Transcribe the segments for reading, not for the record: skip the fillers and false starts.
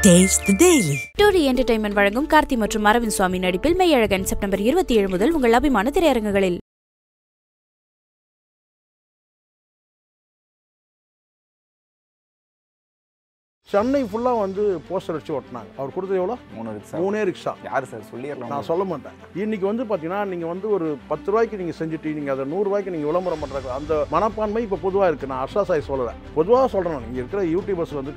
Taste the Daily. Story Entertainment வழங்கும் கார்த்தி மற்றும் அரவிந்த் சுவாமி நடிப்பில் மெய்யழகன் செப்டம்பர் 27 முதல் உங்கள் அபிமான திரையரங்குகளில். சென்னை ஃபுல்லா வந்து போஸ்டர் வச்சு ஓட்டினாங்க. அவர் கொடுத்தது எவ்வளோ? 3 ரிக்ஷா. யார் சார் சொல்லிடலாம்? நான் சொல்ல மாட்டேன். இன்னைக்கு வந்து பார்த்தீங்கன்னா நீங்கள் வந்து ஒரு 10 ரூபாய்க்கு நீங்கள் செஞ்சுட்டு நீங்கள் அதை 100 ரூபாய்க்கு நீங்கள் விளம்பரம் பண்ணுறாங்க. அந்த மனப்பான்மை இப்போ பொதுவாக இருக்குது. நான் அர்ஷா சாய் சொல்லலை, பொதுவாக சொல்கிறேன். இங்கே இருக்கிற யூடியூபர்ஸ் வந்து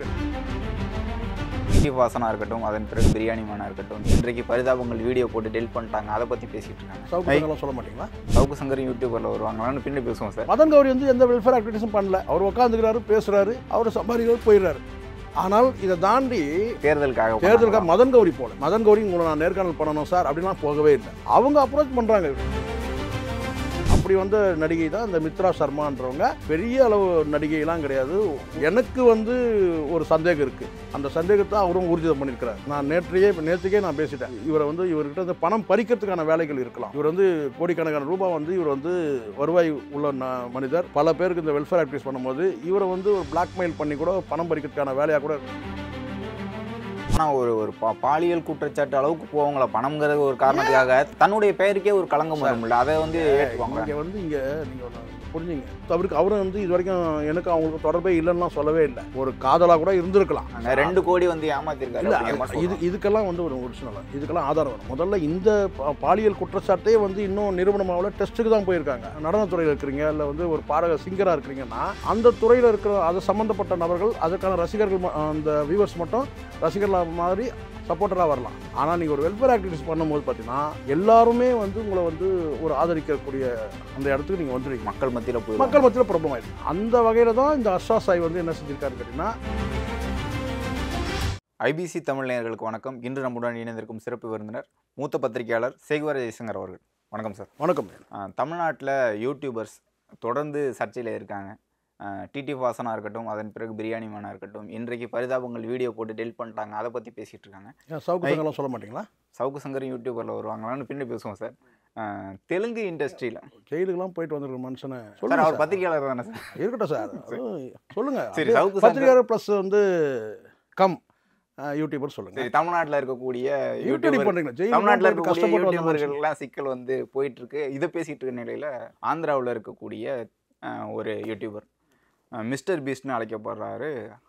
டிடி வாசனா இருக்கட்டும், அதன் பிறகு பிரியாணி மேனா இருக்கட்டும், இன்றைக்கு பரிதாபங்கள் வீடியோ போட்டு டெலிட் பண்ணிட்டாங்க. அதை பற்றி பேசிட்டு இருக்காங்க. சவுக்கு சொல்ல மாட்டீங்களா? சவுக்கு சங்கர் யூடியூபர்ல வருவாங்களான்னு பின்னாடி பேசுவோம் சார். மதன் கௌரி வந்து எந்த வெல்ஃபேர் ஆக்டிவிட்டிஸும் பண்ணல. அவர் உட்காந்துக்கிறாரு, பேசுறாரு, அவர் சம்பாதிக்கிறாரு, போயிடுறாரு. ஆனால் இதை தாண்டி தேர்தலுக்காக மதன் கௌரி போல, மதன் கௌரி உங்களை நான் நேர்காணல் பண்ணணும் சார் அப்படிலாம் போகவே இல்லை. அவங்க அப்ரோச் பண்றாங்க. அப்படி வந்த நடிகை தான் இந்த மித்ரா சர்மான்றவங்க. பெரிய அளவு நடிகைலாம் கிடையாது. எனக்கு வந்து ஒரு சந்தேகம் இருக்கு. அந்த சந்தேகத்தை அவரும் ஊர்ஜிதம் பண்ணியிருக்கிறார். நான் நேற்றுக்கே நான் பேசிட்டேன். இவரை வந்து இவர்கிட்ட இந்த பணம் பறிக்கிறதுக்கான வேலைகள் இருக்கலாம். இவர் வந்து கோடிக்கணக்கான ரூபாய் வந்து இவர் வந்து வருவாய் உள்ள மனிதர். பல பேருக்கு இந்த வெல்ஃபேர் ஆக்டிவிட்டிஸ் பண்ணும்போது இவரை வந்து ஒரு பிளாக்மெயில் பண்ணி கூட பணம் பறிக்கிறதுக்கான வேலையாக கூட. ஆனால் ஒரு பாலியல் குற்றச்சாட்டு அளவுக்கு போவாங்களா பணம்ங்கிறது ஒரு காரணத்துக்காக தன்னுடைய பெயருக்கே ஒரு களங்கம் வரும்ல, அதை வந்து இங்கே வந்து இங்கே நீங்கள் புரிஞ்சுங்க. அவருக்கு அவரும் வந்து இது வரைக்கும் எனக்கு அவங்களுக்கு தொடர்பே இல்லைன்னா சொல்லவே இல்லை. ஒரு காதலாக கூட இருந்திருக்கலாம். 2 கோடி வந்து ஏமாத்திருக்காரு. இதுக்கெல்லாம் வந்து ஒரு ஒரிஜினல் இதுக்கெல்லாம் ஆதாரம் வரும். முதல்ல இந்த பாலியல் குற்றச்சாட்டே வந்து இன்னும் நிரூபணமாகல, டெஸ்ட்டுக்கு தான் போயிருக்காங்க. நடனத்துறையில் இருக்கிறீங்க, இல்லை வந்து ஒரு பாடக சிங்கராக இருக்கிறீங்கன்னா அந்த துறையில் இருக்கிற அது சம்மந்தப்பட்ட நபர்கள், அதுக்கான ரசிகர்கள், அந்த வியூவர்ஸ் மட்டும் ரசிகர்கள் மாதிரி சப்போர்ட்டராக வரலாம். ஆனால் நீங்கள் ஒரு வெல்ஃபேர் ஆக்டிவிட்டிஸ் பண்ணும்போது பார்த்தீங்கன்னா எல்லாருமே வந்து உங்களை வந்து ஒரு ஆதரிக்கக்கூடிய அந்த இடத்துக்கு நீங்கள் வந்துடுவீங்க. மக்கள் மத்தியில் ப்ராப்ளம் ஆயிடுது. அந்த வகையில் தான் இந்த அர்ஷா சாய் வந்து என்ன செஞ்சிருக்காருன்னு கேட்டிங்கன்னா. ஐபிசி தமிழ் நேயர்களுக்கு வணக்கம். இன்று நம்முடன் இணைந்திருக்கும் சிறப்பு விருந்தினர் மூத்த பத்திரிகையாளர் சேகுவர ஜெய்சங்கர் அவர்கள். வணக்கம் சார். வணக்கம். தமிழ்நாட்டில் யூடியூபர்ஸ் தொடர்ந்து சர்ச்சையில் இருக்காங்க. டிடி வாசனா இருக்கட்டும், அதன் பிறகு பிரியாணி மேனா இருக்கட்டும், இன்றைக்கு பரிதாபங்கள் வீடியோ போட்டு டெலிட் பண்ணிட்டாங்க. அதை பற்றி பேசிகிட்டு இருக்காங்க. சவுக்கு சங்கர்லாம் சொல்ல மாட்டீங்களா? சவுக்கு சங்கர் யூடியூபரில் வருவாங்களான்னு பின்னாடி பேசுவோம் சார். தெலுங்கு இண்டஸ்ட்ரியில் ஜெயிலுக்கெல்லாம் போயிட்டு வந்துருக்க மனுஷனை சார், அவர் பத்திரிகையாளர் தானே சார்? இருக்கட்டும் சார், சொல்லுங்கள். சரி, சவுக்கு பத்திரிகையாளர் ப்ளஸ் வந்து கம் யூடியூபர் சொல்லுங்க. தமிழ்நாட்டில் இருக்கக்கூடிய தமிழ்நாட்டில் இருக்கக்கூடிய யூடியூபர்கள்லாம் சிக்கல் வந்து போயிட்டு இருக்கு. இதை பேசிட்டு இருக்க நிலையில் ஆந்திராவில் இருக்கக்கூடிய ஒரு யூடியூபர் மிஸ்டர் பீஸ்ட்னு அழைக்கப்படுறாரு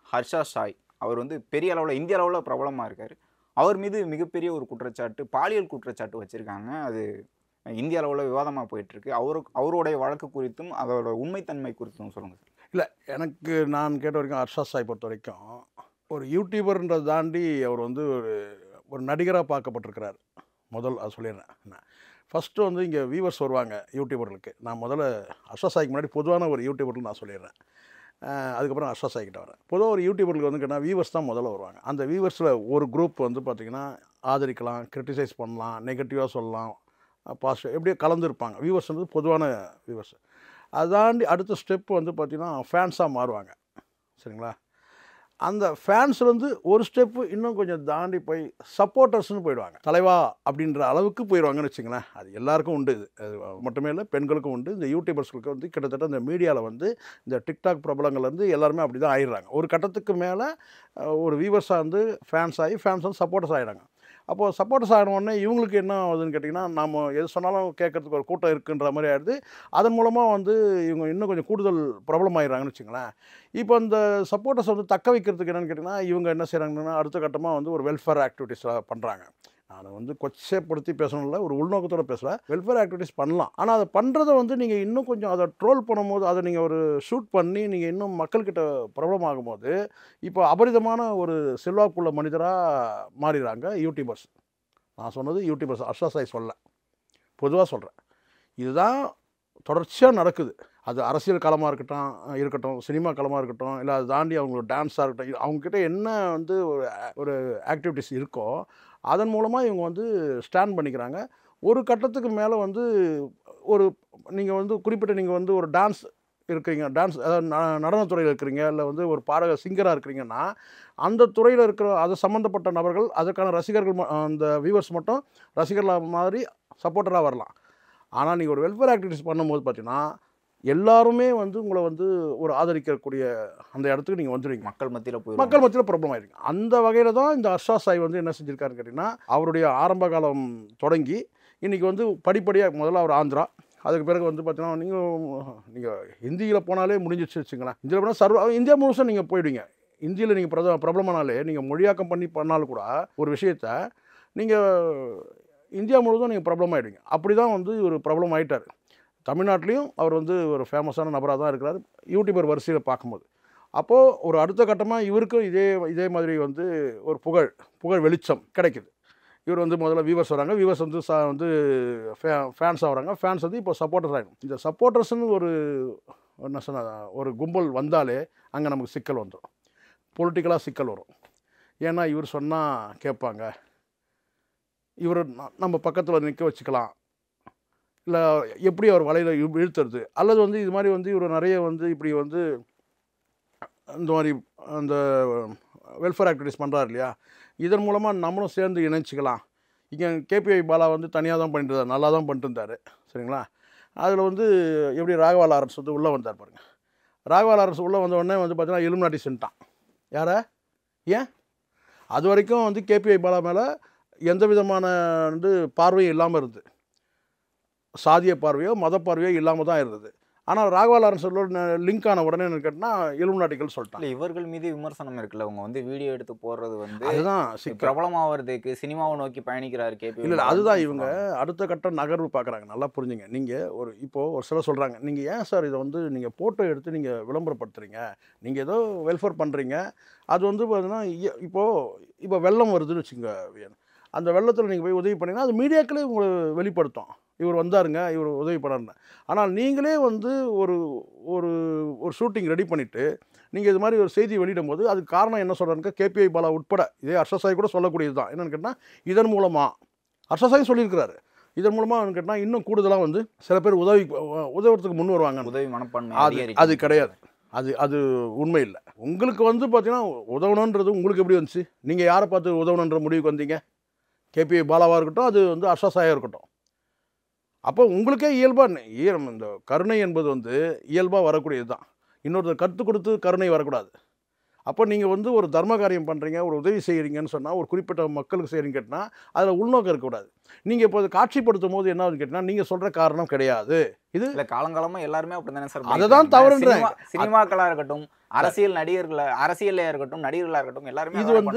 ஹர்ஷா சாய். அவர் வந்து பெரிய அளவில் இந்திய அளவில் பிரபலமாக இருக்கார். அவர் மீது மிகப்பெரிய ஒரு குற்றச்சாட்டு, பாலியல் குற்றச்சாட்டு வச்சுருக்காங்க. அது இந்திய அளவில் விவாதமாக போயிட்டுருக்கு. அவருடைய வழக்கு குறித்தும் அதோட உண்மைத்தன்மை குறித்தும் சொல்லுங்கள் சார். இல்லை, எனக்கு நான் கேட்ட வரைக்கும் ஹர்ஷா சாய் பொறுத்த வரைக்கும் ஒரு யூடியூபர்ன்றதை தாண்டி அவர் வந்து ஒரு நடிகராக பார்க்கப்பட்டிருக்கிறார். முதல் அது சொல்லிடுறேன். ஃபஸ்ட்டு வந்து இங்கே வியூவர்ஸ் வருவாங்க யூடியூபர்களுக்கு. நான் முதல்ல ஹர்ஷா சாய்க்கு முன்னாடி பொதுவான ஒரு யூடியூபருக்கு நான் சொல்லிடுறேன். அதுக்கப்புறம் ஹர்ஷா சாய்கிட்ட வரேன். பொதுவாக ஒரு யூடியூபருக்கு வந்து கேட்டால் வியூவர்ஸ் தான் முதல்ல வருவாங்க. அந்த வியூவர்ஸில் ஒரு குரூப் வந்து பார்த்திங்கன்னா ஆதரிக்கலாம், கிரிட்டிசைஸ் பண்ணலாம், நெகட்டிவாக சொல்லலாம், பாசிட்டிவ் எப்படியோ கலந்துருப்பாங்க. வியூவர்ஸ் வந்து பொதுவான வியூவர்ஸ். அதை தாண்டி அடுத்த ஸ்டெப் வந்து பார்த்திங்கன்னா ஃபேன்ஸாக மாறுவாங்க. சரிங்களா? அந்த ஃபேன்ஸ் வந்து ஒரு ஸ்டெப்பு இன்னும் கொஞ்சம் தாண்டி போய் சப்போர்ட்டர்ஸ்னு போயிடுவாங்க. தலைவா அப்படின்ற அளவுக்கு போயிடுவாங்கன்னு வச்சுங்களேன். அது எல்லாருக்கும் உண்டு. இது அது மட்டுமே இல்லை, பெண்களுக்கும் உண்டு. இந்த யூடியூபர்ஸ்களுக்கு வந்து கிட்டத்தட்ட இந்த மீடியாவில் வந்து இந்த டிக்டாக் பிரபலங்கள்லேருந்து எல்லாருமே அப்படி தான் ஆயிடுறாங்க. ஒரு கட்டத்துக்கு மேலே ஒரு வியூவர்ஸாக வந்து ஃபேன்ஸ் ஆகி ஃபேன்ஸ் வந்து சப்போர்ட்டர்ஸ் ஆகிடுறாங்க. அப்போது சப்போர்ட்டர்ஸ் ஆகினோடனே இவங்களுக்கு என்ன ஆகுதுன்னு கேட்டிங்கன்னா, நம்ம எது சொன்னாலும் கேட்குறதுக்கு ஒரு கூட்டம் இருக்குன்ற மாதிரி ஆகிடுது. அதன் மூலமாக வந்து இவங்க இன்னும் கொஞ்சம் கூடுதல் பிரபலம் ஆகிடுறாங்கன்னு வச்சுங்களேன். இப்போ இந்த சப்போர்ட்டர்ஸ் வந்து தக்க வைக்கிறதுக்கு என்னென்னு கேட்டிங்கன்னா, இவங்க என்ன செய்கிறாங்கன்னா அடுத்த கட்டமாக வந்து ஒரு வெல்ஃபேர் ஆக்டிவிட்டீஸ்லாம் பண்ணுறாங்க. நான் வந்து கொச்சைப்படுத்தி பேசணும்ல, ஒரு உள்நோக்கத்தோடு பேசல. வெல்ஃபேர் ஆக்டிவிட்டீஸ் பண்ணலாம். ஆனால் அதை பண்ணுறதை வந்து நீங்கள் இன்னும் கொஞ்சம் அதை ட்ரோல் பண்ணும்போது, அதை நீங்கள் ஒரு ஷூட் பண்ணி நீங்கள் இன்னும் மக்கள்கிட்ட பிரபலம் ஆகும்போது இப்போ அபரிதமான ஒரு செல்வாக்குள்ள மனிதராக மாறிடுறாங்க யூடியூபர்ஸ். நான் சொன்னது யூடியூபர்ஸ், ஹர்ஷா சாய் சொல்ல, பொதுவாக சொல்கிறேன். இதுதான் தொடர்ச்சியாக நடக்குது. அது அரசியல் களமாக இருக்கட்டும், சினிமா களமாக இருக்கட்டும், இல்லை அதை தாண்டி அவங்களோட டான்ஸாக இருக்கட்டும், அவங்கக்கிட்ட என்ன வந்து ஒரு ஆக்டிவிட்டீஸ் இருக்கோ அதன் மூலமாக இவங்க வந்து ஸ்டாண்ட் பண்ணிக்கிறாங்க. ஒரு கட்டத்துக்கு மேலே வந்து நீங்கள் வந்து குறிப்பிட்ட நீங்கள் வந்து ஒரு டான்ஸ் இருக்கிறீங்க, டான்ஸ் அதாவது நடனத்துறையில் இருக்கிறீங்க, இல்லை வந்து ஒரு பாடக சிங்கராக இருக்கிறீங்கன்னா அந்த துறையில் இருக்கிற அது சம்மந்தப்பட்ட நபர்கள், அதுக்கான ரசிகர்கள், அந்த வியூவர்ஸ் மட்டும் ரசிகர்களாக மாதிரி சப்போர்ட்டராக வரலாம். ஆனால் நீங்கள் ஒரு வெல்ஃபேர் ஆக்டிவிட்டிஸ் பண்ணும்போது பார்த்தீங்கன்னா எல்லாருமே வந்து உங்களை வந்து ஒரு ஆதரிக்கக்கூடிய அந்த இடத்துக்கு நீங்கள் வந்துடுவீங்க. மக்கள் மத்தியில் மக்கள் மத்தியில் ப்ராப்ளம் ஆகிருக்கு. அந்த வகையில் தான் இந்த ஹர்ஷா சாய் வந்து என்ன செஞ்சுருக்காருன்னு கேட்டிங்கன்னா, அவருடைய ஆரம்ப காலம் தொடங்கி இன்றைக்கி வந்து படிப்படியாக முதல்ல அவர் ஆந்திரா, அதுக்கு பிறகு வந்து பார்த்தீங்கன்னா நீங்கள் ஹிந்தியில் போனாலே முடிஞ்சிச்சு வச்சுங்களேன். இந்தியில் போனால் இந்தியா முழுசும் நீங்கள் போயிடுவீங்க. இந்தியில் நீங்கள் பிரபலமானாலே நீங்கள் மொழியாக்கம் பண்ணாலும் கூட ஒரு விஷயத்த நீங்கள் இந்தியா முழுவதும் நீங்கள் பிரபலம் ஆகிடுவீங்க. அப்படி தான் வந்து ஒரு பிரபலம் ஆகிட்டார். தமிழ்நாட்டிலையும் அவர் வந்து ஒரு ஃபேமஸான நபராக தான் இருக்கிறார் யூடியூபர் வரிசையில் பார்க்கும்போது. அப்போது ஒரு அடுத்த கட்டமாக இவருக்கும் இதே மாதிரி வந்து ஒரு புகழ் வெளிச்சம் கிடைக்குது. இவர் வந்து முதல்ல வியூவர்ஸ் வராங்க, வியூவர்ஸ் வந்து ஃபேன்ஸ் ஆகிறாங்க, ஃபேன்ஸ் வந்து இப்போ சப்போர்ட்டர்ஸ் ஆகிடும். இந்த சப்போர்ட்டர்ஸ்னு என்ன சொன்ன ஒரு கும்பல் வந்தாலே அங்கே நமக்கு சிக்கல் வந்துடும், பொலிட்டிக்கலாக சிக்கல் வரும். ஏன்னா இவர் சொன்னால் கேட்பாங்க, இவர் நம்ம பக்கத்தில் நிற்க வச்சுக்கலாம், இல்லை எப்படி அவர் வலையில் இழுத்துறது, அல்லது வந்து இது மாதிரி வந்து இவர் நிறைய வந்து இப்படி வந்து இந்த மாதிரி அந்த வெல்ஃபேர் ஆக்டிவிட்டிஸ் பண்ணுறாரு இல்லையா, இதன் மூலமாக நம்மளும் சேர்ந்து இணைச்சிக்கலாம். இங்கே கேபிஐ பாலா வந்து தனியாக தான் பண்ணிட்டு இருந்தார், நல்லா தான் பண்ணிட்டு இருந்தார், சரிங்களா. அதில் வந்து எப்படி ராகவா லாரன்ஸ் வந்து உள்ளே வந்தார் பாருங்கள். ராகவா லாரன்ஸ் உள்ளே வந்த உடனே வந்து பார்த்தீங்கன்னா இலுமினாட்டி சென்ட்டான். யாரை? ஏன் அது வரைக்கும் வந்து கேபிஐ பாலா மேலே எந்த விதமான வந்து பார்வையும் இல்லாமல் இருந்தது, சாதிய பார்வையோ மத பார்வையோ இல்லாமல் தான் இருந்தது. ஆனால் ராகவா லாரன்ஸோட லிங்க் ஆன உடனே என்ன கேட்டால் இலுமினாட்டிகள் சொல்லிட்டாங்க. இவர்கள் மீது விமர்சனம் இருக்குல்ல, அவங்க வந்து வீடியோ எடுத்து போடுறது வந்து அதுதான் பிரபலமாகிறதுக்கு சினிமாவை நோக்கி பயணிக்கிறாரு கேபி. இல்லை, அதுதான் இவங்க அடுத்த கட்ட நகர்வு பார்க்குறாங்க. நல்லா புரிஞ்சுங்க. நீங்கள் ஒரு சிலர் சொல்கிறாங்க, நீங்கள் ஏன் சார் இதை வந்து நீங்கள் ஃபோட்டோ எடுத்து நீங்கள் விளம்பரப்படுத்துறீங்க, நீங்கள் ஏதோ வெல்ஃபேர் பண்ணுறீங்க, அது வந்து பார்த்தீங்கன்னா இப்போ வெள்ளம் வருதுன்னு வச்சுங்க, அந்த வெள்ளத்தில் நீங்கள் போய் உதவி பண்ணிங்கன்னா அது மீடியாக்களே உங்களை வெளிப்படுத்தும், இவர் வந்தாருங்க, இவர் உதவி பண்ணாருன்னு. ஆனால் நீங்களே வந்து ஒரு ஒரு ஒரு ஷூட்டிங் ரெடி பண்ணிவிட்டு நீங்கள் இது மாதிரி ஒரு செய்தி வெளியிடும் போது அதுக்கு காரணம் என்ன சொல்கிறாருங்க, கேபிஐ பாலா உட்பட இதே ஹர்ஷா சாய் கூட சொல்லக்கூடியது தான். என்னென்னு கேட்டால் இதன் மூலமாக ஹர்ஷா சாய் சொல்லியிருக்கிறாரு, இதன் மூலமாக கேட்டால் இன்னும் கூடுதலாக வந்து சில பேர் உதவுறதுக்கு முன் வருவாங்க. உதவி மனப்பான்மை அது கிடையாது, அது உண்மை இல்லை. உங்களுக்கு வந்து பார்த்தீங்கன்னா உதவணுன்றது உங்களுக்கு எப்படி வந்துச்சு? நீங்கள் யாரை பார்த்து உதவணுன்ற முடிவுக்கு வந்தீங்க? கேபிஐ பாலாவாக இருக்கட்டும், அது வந்து ஹர்ஷா சாயாக இருக்கட்டும். அப்போ உங்களுக்கே இயல்பாக இந்த கருணை என்பது வந்து இயல்பாக வரக்கூடியது தான். இன்னொருத்தர் கற்றுக் கொடுத்து கருணை வரக்கூடாது. அப்போ நீங்கள் வந்து ஒரு தர்ம காரியம் பண்ணுறீங்க, ஒரு உதவி செய்கிறீங்கன்னு சொன்னால், ஒரு குறிப்பிட்ட மக்களுக்கு செய்கிறீங்கன்னு கேட்டால் அதில் உள்நோக்கம் இருக்கக்கூடாது. நீங்கள் இப்போ காட்சிப்படுத்தும் போது என்ன ஆகுதுன்னு கேட்டால் நீங்கள் சொல்கிற காரணம் கிடையாது. இது இல்லை, காலங்காலமாக எல்லாருமே அப்படி தானே சார். அதை தான் தவறுன்றாங்க. சினிமாக்களாக இருக்கட்டும், அரசியலில் இருக்கட்டும், நடிகர்களாக இருக்கட்டும், எல்லாருமே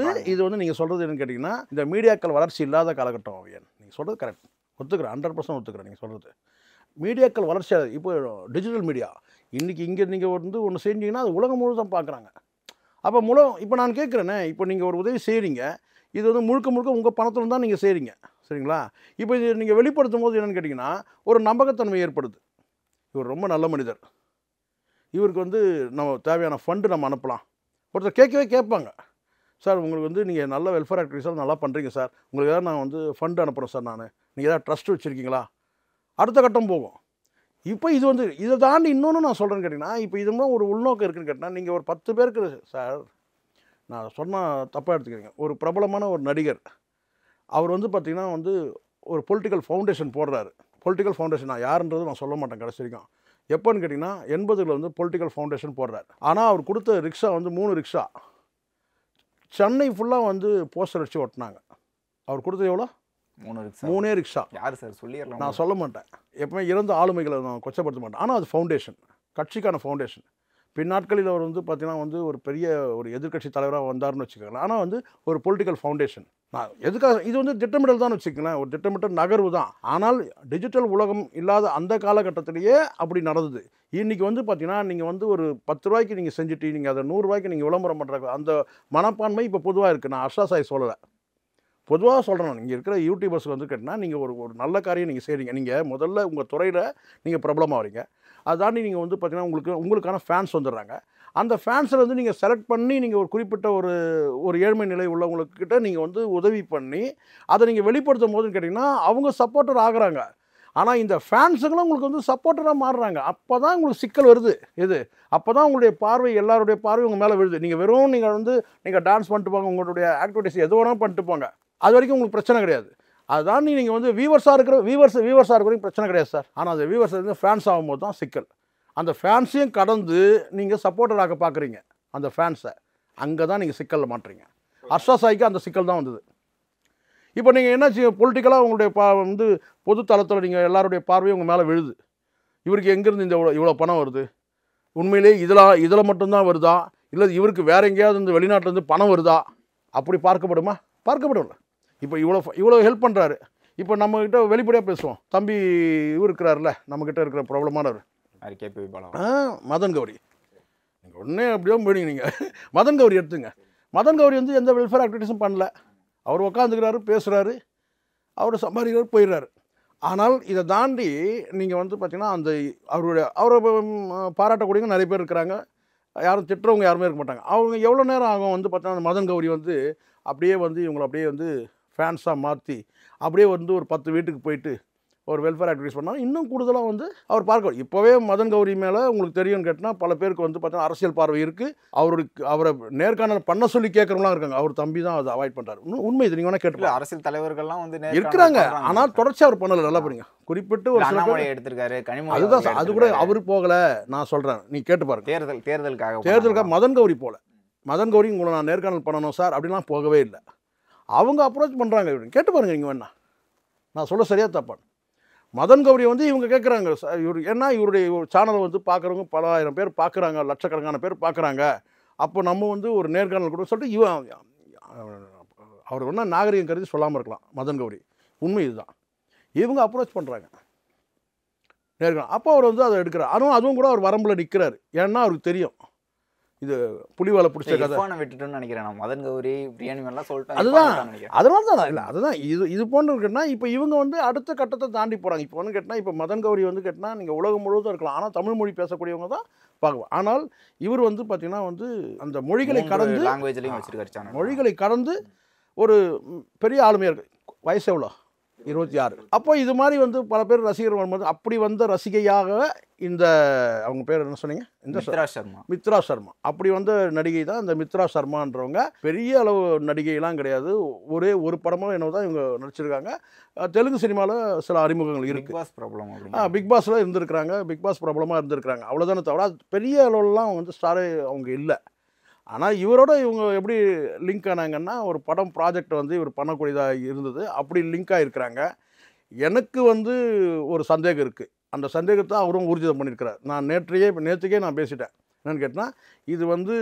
இது வந்து நீங்கள் சொல்கிறது என்னன்னு கேட்டிங்கன்னா, இந்த மீடியாக்கள் வளர்ச்சி இல்லாத காலகட்டம். நீங்கள் சொல்கிறது கரெக்ட், ஒத்துக்கிறேன், 100% ஒத்துக்கிறேன். நீங்கள் சொல்கிறது மீடியாக்கள் வளர்ச்சி. இப்போ டிஜிட்டல் மீடியா இன்றைக்கி இங்கே நீங்கள் வந்து ஒன்று செஞ்சீங்கன்னா அது உலகம் முழுவதும் பார்க்குறாங்க. அப்போ இப்போ நான் கேட்குறேனே, இப்போ நீங்கள் ஒரு உதவி செய்கிறீங்க, இது வந்து முழுக்க உங்கள் பணத்தில் தான் நீங்கள் செய்கிறீங்க, சரிங்களா. இப்போ இது நீங்கள் வெளிப்படுத்தும் போது என்னென்னு கேட்டிங்கன்னா ஒரு நம்பகத்தன்மை ஏற்படுது. இவர் ரொம்ப நல்ல மனிதர், இவருக்கு வந்து நம்ம தேவையான ஃபண்டு நம்ம அனுப்பலாம். ஒருத்தர் கேட்பாங்க, சார் உங்களுக்கு வந்து நீங்கள் நல்ல வெல்ஃபேர் ஆக்டிவிட்டிஸாக நல்லா பண்ணுறீங்க சார், உங்களுக்கு ஏதாவது நான் வந்து ஃபண்டு அனுப்புகிறேன் சார், நீங்கள் ஏதாவது ட்ரஸ்ட் வச்சுருக்கீங்களா? அடுத்த கட்டம் போகும். இப்போ இது வந்து இதை தாண்டி இன்னொன்று நான் சொல்கிறேன்னு கேட்டிங்கன்னா, இப்போ இது மூலம் ஒரு உள்நோக்கம் இருக்குன்னு கேட்டால், நீங்கள் ஒரு 10 பேருக்கு சார், நான் சொன்னால் தப்பாக எடுத்துக்கிறீங்க, ஒரு பிரபலமான ஒரு நடிகர் அவர் வந்து பார்த்திங்கன்னா வந்து ஒரு பொலிட்டிக்கல் ஃபவுண்டேஷன் போடுறாரு. பொலிட்டிக்கல் ஃபவுண்டேஷன் நான் யாருன்றது நான் சொல்ல மாட்டேன் கடைசி வரைக்கும். எப்போன்னு கேட்டிங்கன்னா 80ல் வந்து பொலிட்டிக்கல் ஃபவுண்டேஷன் போடுறாரு. ஆனால் அவர் கொடுத்த ரிக்ஷா வந்து 3 ரிக்ஷா சென்னை ஃபுல்லாக வந்து போஸ்டர் வச்சு ஒட்டினாங்க. அவர் கொடுத்தது எவ்வளோ? 3 ரிக்ஷா. யார் சார் சொல்லிடலாம், நான் சொல்ல மாட்டேன். எப்பவுமே இறந்த ஆளுமைகளை நான் கொச்சப்படுத்த மாட்டேன். ஆனால் அது ஃபவுண்டேஷன், கட்சிக்கான ஃபவுண்டேஷன். பின்னாட்களில் அவர் வந்து பார்த்தீங்கன்னா வந்து ஒரு பெரிய ஒரு எதிர்க்கட்சி தலைவராக வந்தார்னு வச்சுக்கோங்களேன். ஆனால் வந்து ஒரு பொலிட்டிக்கல் ஃபவுண்டேஷன். நான் எதுக்காக இது வந்து திட்டமிடல் தான் வச்சுக்கங்களேன், ஒரு திட்டமிட்ட நகர்வு தான். ஆனால் டிஜிட்டல் உலகம் இல்லாத அந்த காலகட்டத்திலேயே அப்படி நடந்தது. இன்றைக்கி வந்து பார்த்தீங்கன்னா நீங்கள் வந்து ஒரு 10 ரூபாய்க்கு நீங்கள் செஞ்சுட்டு நீங்கள் அதை 100 ரூபாய்க்கு நீங்கள் விளம்பரம் பண்ணுற அந்த மனப்பான்மை இப்போ பொதுவாக இருக்குது. நான் ஹர்ஷா சாய் சொல்லலை, பொதுவாக சொல்கிறேன். நீங்கள் இருக்கிற யூடியூபர்ஸ் வந்து கேட்டால் நீங்கள் ஒரு நல்ல காரியம் நீங்கள் செய்கிறீங்க. நீங்கள் முதல்ல உங்கள் துறையில் நீங்கள் பிரபலமாகறீங்க. அதை தாண்டி நீங்கள் வந்து பார்த்தீங்கன்னா உங்களுக்கான ஃபேன்ஸ் வந்துடுறாங்க. அந்த ஃபேன்ஸில் வந்து நீங்கள் செலக்ட் பண்ணி நீங்கள் ஒரு குறிப்பிட்ட ஒரு ஏழ்மை நிலை உள்ளவங்கக்கிட்ட நீங்கள் வந்து உதவி பண்ணி அதை நீங்கள் வெளிப்படுத்தும் போதுன்னு கேட்டிங்கன்னா அவங்க சப்போர்ட்டர் ஆகுறாங்க. ஆனால் இந்த ஃபேன்ஸுங்களும் உங்களுக்கு வந்து சப்போர்ட்டராக மாறுறாங்க. அப்போ தான் உங்களுக்கு சிக்கல் வருது. அப்போ தான் உங்களுடைய பார்வை, எல்லாருடைய பார்வை உங்கள் மேலே விழுது. நீங்கள் டான்ஸ் பண்ணிட்டு போங்க, உங்களுடைய ஆக்டிவிட்டிஸ் எது வேணாலும் பண்ணிட்டு போங்க, அது வரைக்கும் உங்களுக்கு பிரச்சனை கிடையாது. அதுதான் நீங்கள் வந்து வியூவர்ஸாக இருக்கிற வரைக்கும் பிரச்சனை கிடையாது சார். ஆனால் அந்த வியூவர்ஸ் வந்து ஃபேன்ஸ் ஆகும்போது தான் சிக்கல். அந்த ஃபேன்ஸையும் கடந்து நீங்கள் சப்போர்ட்டராக பார்க்குறீங்க அந்த ஃபேன்ஸை. அங்கே தான் நீங்கள் சிக்கலில் மாட்டுறீங்க. ஹர்ஷா சாய்க்கு அந்த சிக்கல் தான் வந்தது. இப்போ நீங்கள் என்ன பொலிட்டிக்கலாக உங்களுடைய வந்து பொது தளத்தில் நீங்கள் எல்லாருடைய பார்வையும் உங்கள் மேலே விழுது. இவருக்கு எங்கேருந்து இந்த இவ்வளோ பணம் வருது, உண்மையிலே இதில் மட்டும்தான் வருதா, இல்லை இவருக்கு வேற எங்கேயாவது இந்த வெளிநாட்டிலேருந்து பணம் வருதா, அப்படி பார்க்கப்படுமா? பார்க்கப்படும்ல. இப்போ இவ்வளோ ஹெல்ப் பண்ணுறாரு. இப்போ நம்மக்கிட்ட வெளிப்படையாக பேசுவோம். தம்பி இவர் இருக்கிறாருல, நம்மக்கிட்ட இருக்கிற ப்ராப்ளமானவர் மதன் கௌரி. நீங்கள் உடனே அப்படியே போயிடுங்க. நீங்கள் மதன் கௌரி எடுத்துங்க. மதன் கௌரி வந்து எந்த வெல்ஃபேர் ஆக்டிவிட்டீஸும் பண்ணல. அவர் உட்காந்துக்கிறாரு, பேசுகிறாரு, அவர் சம்பாதிக்கிறார், போயிடுறாரு. ஆனால் இதை தாண்டி நீங்கள் வந்து பார்த்தீங்கன்னா அவரை பாராட்டக்கூடியவங்க நிறைய பேர் இருக்கிறாங்க. யாரும் திட்டுறவங்க யாருமே இருக்க மாட்டாங்க. அவங்க எவ்வளோ நேரம் ஆகும் வந்து பார்த்தீங்கன்னா மதன் கௌரி வந்து அப்படியே வந்து இவங்களை அப்படியே வந்து ஃபேன்ஸாக மாற்றி அப்படியே வந்து ஒரு 10 வீட்டுக்கு போயிட்டு ஒரு வெல்ஃபேர் ஆக்டிவிட்டிஸ் பண்ணால் இன்னும் கூடுதலாக வந்து அவர் பார்க்க. இப்போவே மதன் கௌரி மேலே உங்களுக்கு தெரியும்னு கேட்டால் பல பேருக்கு வந்து பார்த்தீங்கன்னா அரசியல் பார்வை இருக்குது. அவரை நேர்காணல் பண்ண சொல்லி கேட்குறவங்களாம் இருக்காங்க. அவர் தம்பி தான் அதை அவாய்ட் பண்ணுறாரு. உண்மை இது நீங்கள் வேணால் கேட்டு அரசியல் தலைவர்கள்லாம் வந்து இருக்கிறாங்க. ஆனால் தொடர்ச்சி அவர் பண்ணலை. நல்லா புரியுங்க. குறிப்பிட்டு ஒரு சில பேர் எடுத்திருக்காரு. அதுதான் அது கூட அவர் போகலை. நான் சொல்கிறேன், நீ கேட்டு பாருங்க. தேர்தலுக்காக மதன் கௌரி போகல. மதன் கௌரி உங்களை நான் நேர்காணல் பண்ணணும் சார் அப்படின்லாம் போகவே இல்லை. அவங்க அப்ரோச் பண்ணுறாங்க. கேட்டு பாருங்க நீங்கள் வேணா. நான் சொல்ல சரியாக தப்பான். மதன் கௌரி வந்து இவங்க கேட்குறாங்க. இவர் ஏன்னா இவருடைய சேனலை வந்து பார்க்குறவங்க பல ஆயிரம் பேர் பார்க்குறாங்க, லட்சக்கணக்கான பேர் பார்க்குறாங்க. அப்போ நம்ம வந்து ஒரு நேர்காணல் கூட சொல்லிட்டு அவர் ஒன்றா நாகரிகம் கருதி சொல்லாமல் இருக்கலாம் மதன் கௌரி. உண்மை இதுதான். இவங்க அப்ரோச் பண்ணுறாங்க நேர்காணல். அப்போ அவர் வந்து அதை எடுக்கிறார். அதுவும் கூட அவர் வரம்பில் நிற்கிறார். ஏன்னா அவருக்கு தெரியும் இது புலிவாலை பிடிச்ச கதை விட்டுட்டுன்னு நினைக்கிறேன். மதன் கௌரி பிரியாணி எல்லாம் சொல்லிட்டு அதுதான். அதனால தான் இல்லை, அதுதான் இது போன்று இருக்குன்னா இப்போ இவங்க வந்து அடுத்த கட்டத்தை தாண்டி போகிறாங்க. இப்போ வந்து கேட்டால் இப்போ மதன் கௌரி வந்து கேட்டால் நீங்கள் உலகம் முழுவதும் இருக்கலாம். ஆனால் தமிழ் மொழி பேசக்கூடியவங்க தான் பார்க்கலாம். ஆனால் இவர் வந்து பார்த்தீங்கன்னா வந்து அந்த மொழிகளை கடந்து லாங்குவேஜ்லையும் வச்சிருக்காரு. மொழிகளை கடந்து ஒரு பெரிய ஆளுமையாக இருக்குது. வயசு எவ்வளோ? 26. அப்போ இது மாதிரி வந்து பல பேர் ரசிகர் வரும்போது அப்படி வந்த ரசிகையாக இந்த அவங்க பேர் என்ன சொன்னீங்க? மித்ரா சர்மா. அப்படி வந்த நடிகை தான் இந்த மித்ரா சர்மான்றவங்க. பெரிய அளவு நடிகைலாம் கிடையாது. ஒரே ஒரு படமும் என்ன தான் இவங்க நடிச்சிருக்காங்க. தெலுங்கு சினிமாவில் சில அறிமுகங்கள் இருக்குது. பிக் பாஸில் இருந்திருக்கிறாங்க. பிக் பாஸ் பிரபலமாக இருந்திருக்கிறாங்க. அவ்வளோதானே தவிர பெரிய அளவுலாம் வந்து ஸ்டாரே அவங்க இல்லை. ஆனால் இவரோட இவங்க எப்படி லிங்க் ஆனாங்கன்னா ஒரு படம் ப்ராஜெக்ட் வந்து இவர் பண்ணக்கூடியதாக இருந்தது. அப்படி லிங்காக இருக்கிறாங்க. எனக்கு வந்து ஒரு சந்தேகம் இருக்குது. அந்த சந்தேகத்தை அவரும் ஊர்ஜிதம் பண்ணியிருக்கிறார். நான் நேற்றுக்கே நான் பேசிட்டேன். என்னென்னு கேட்டால் இது வந்து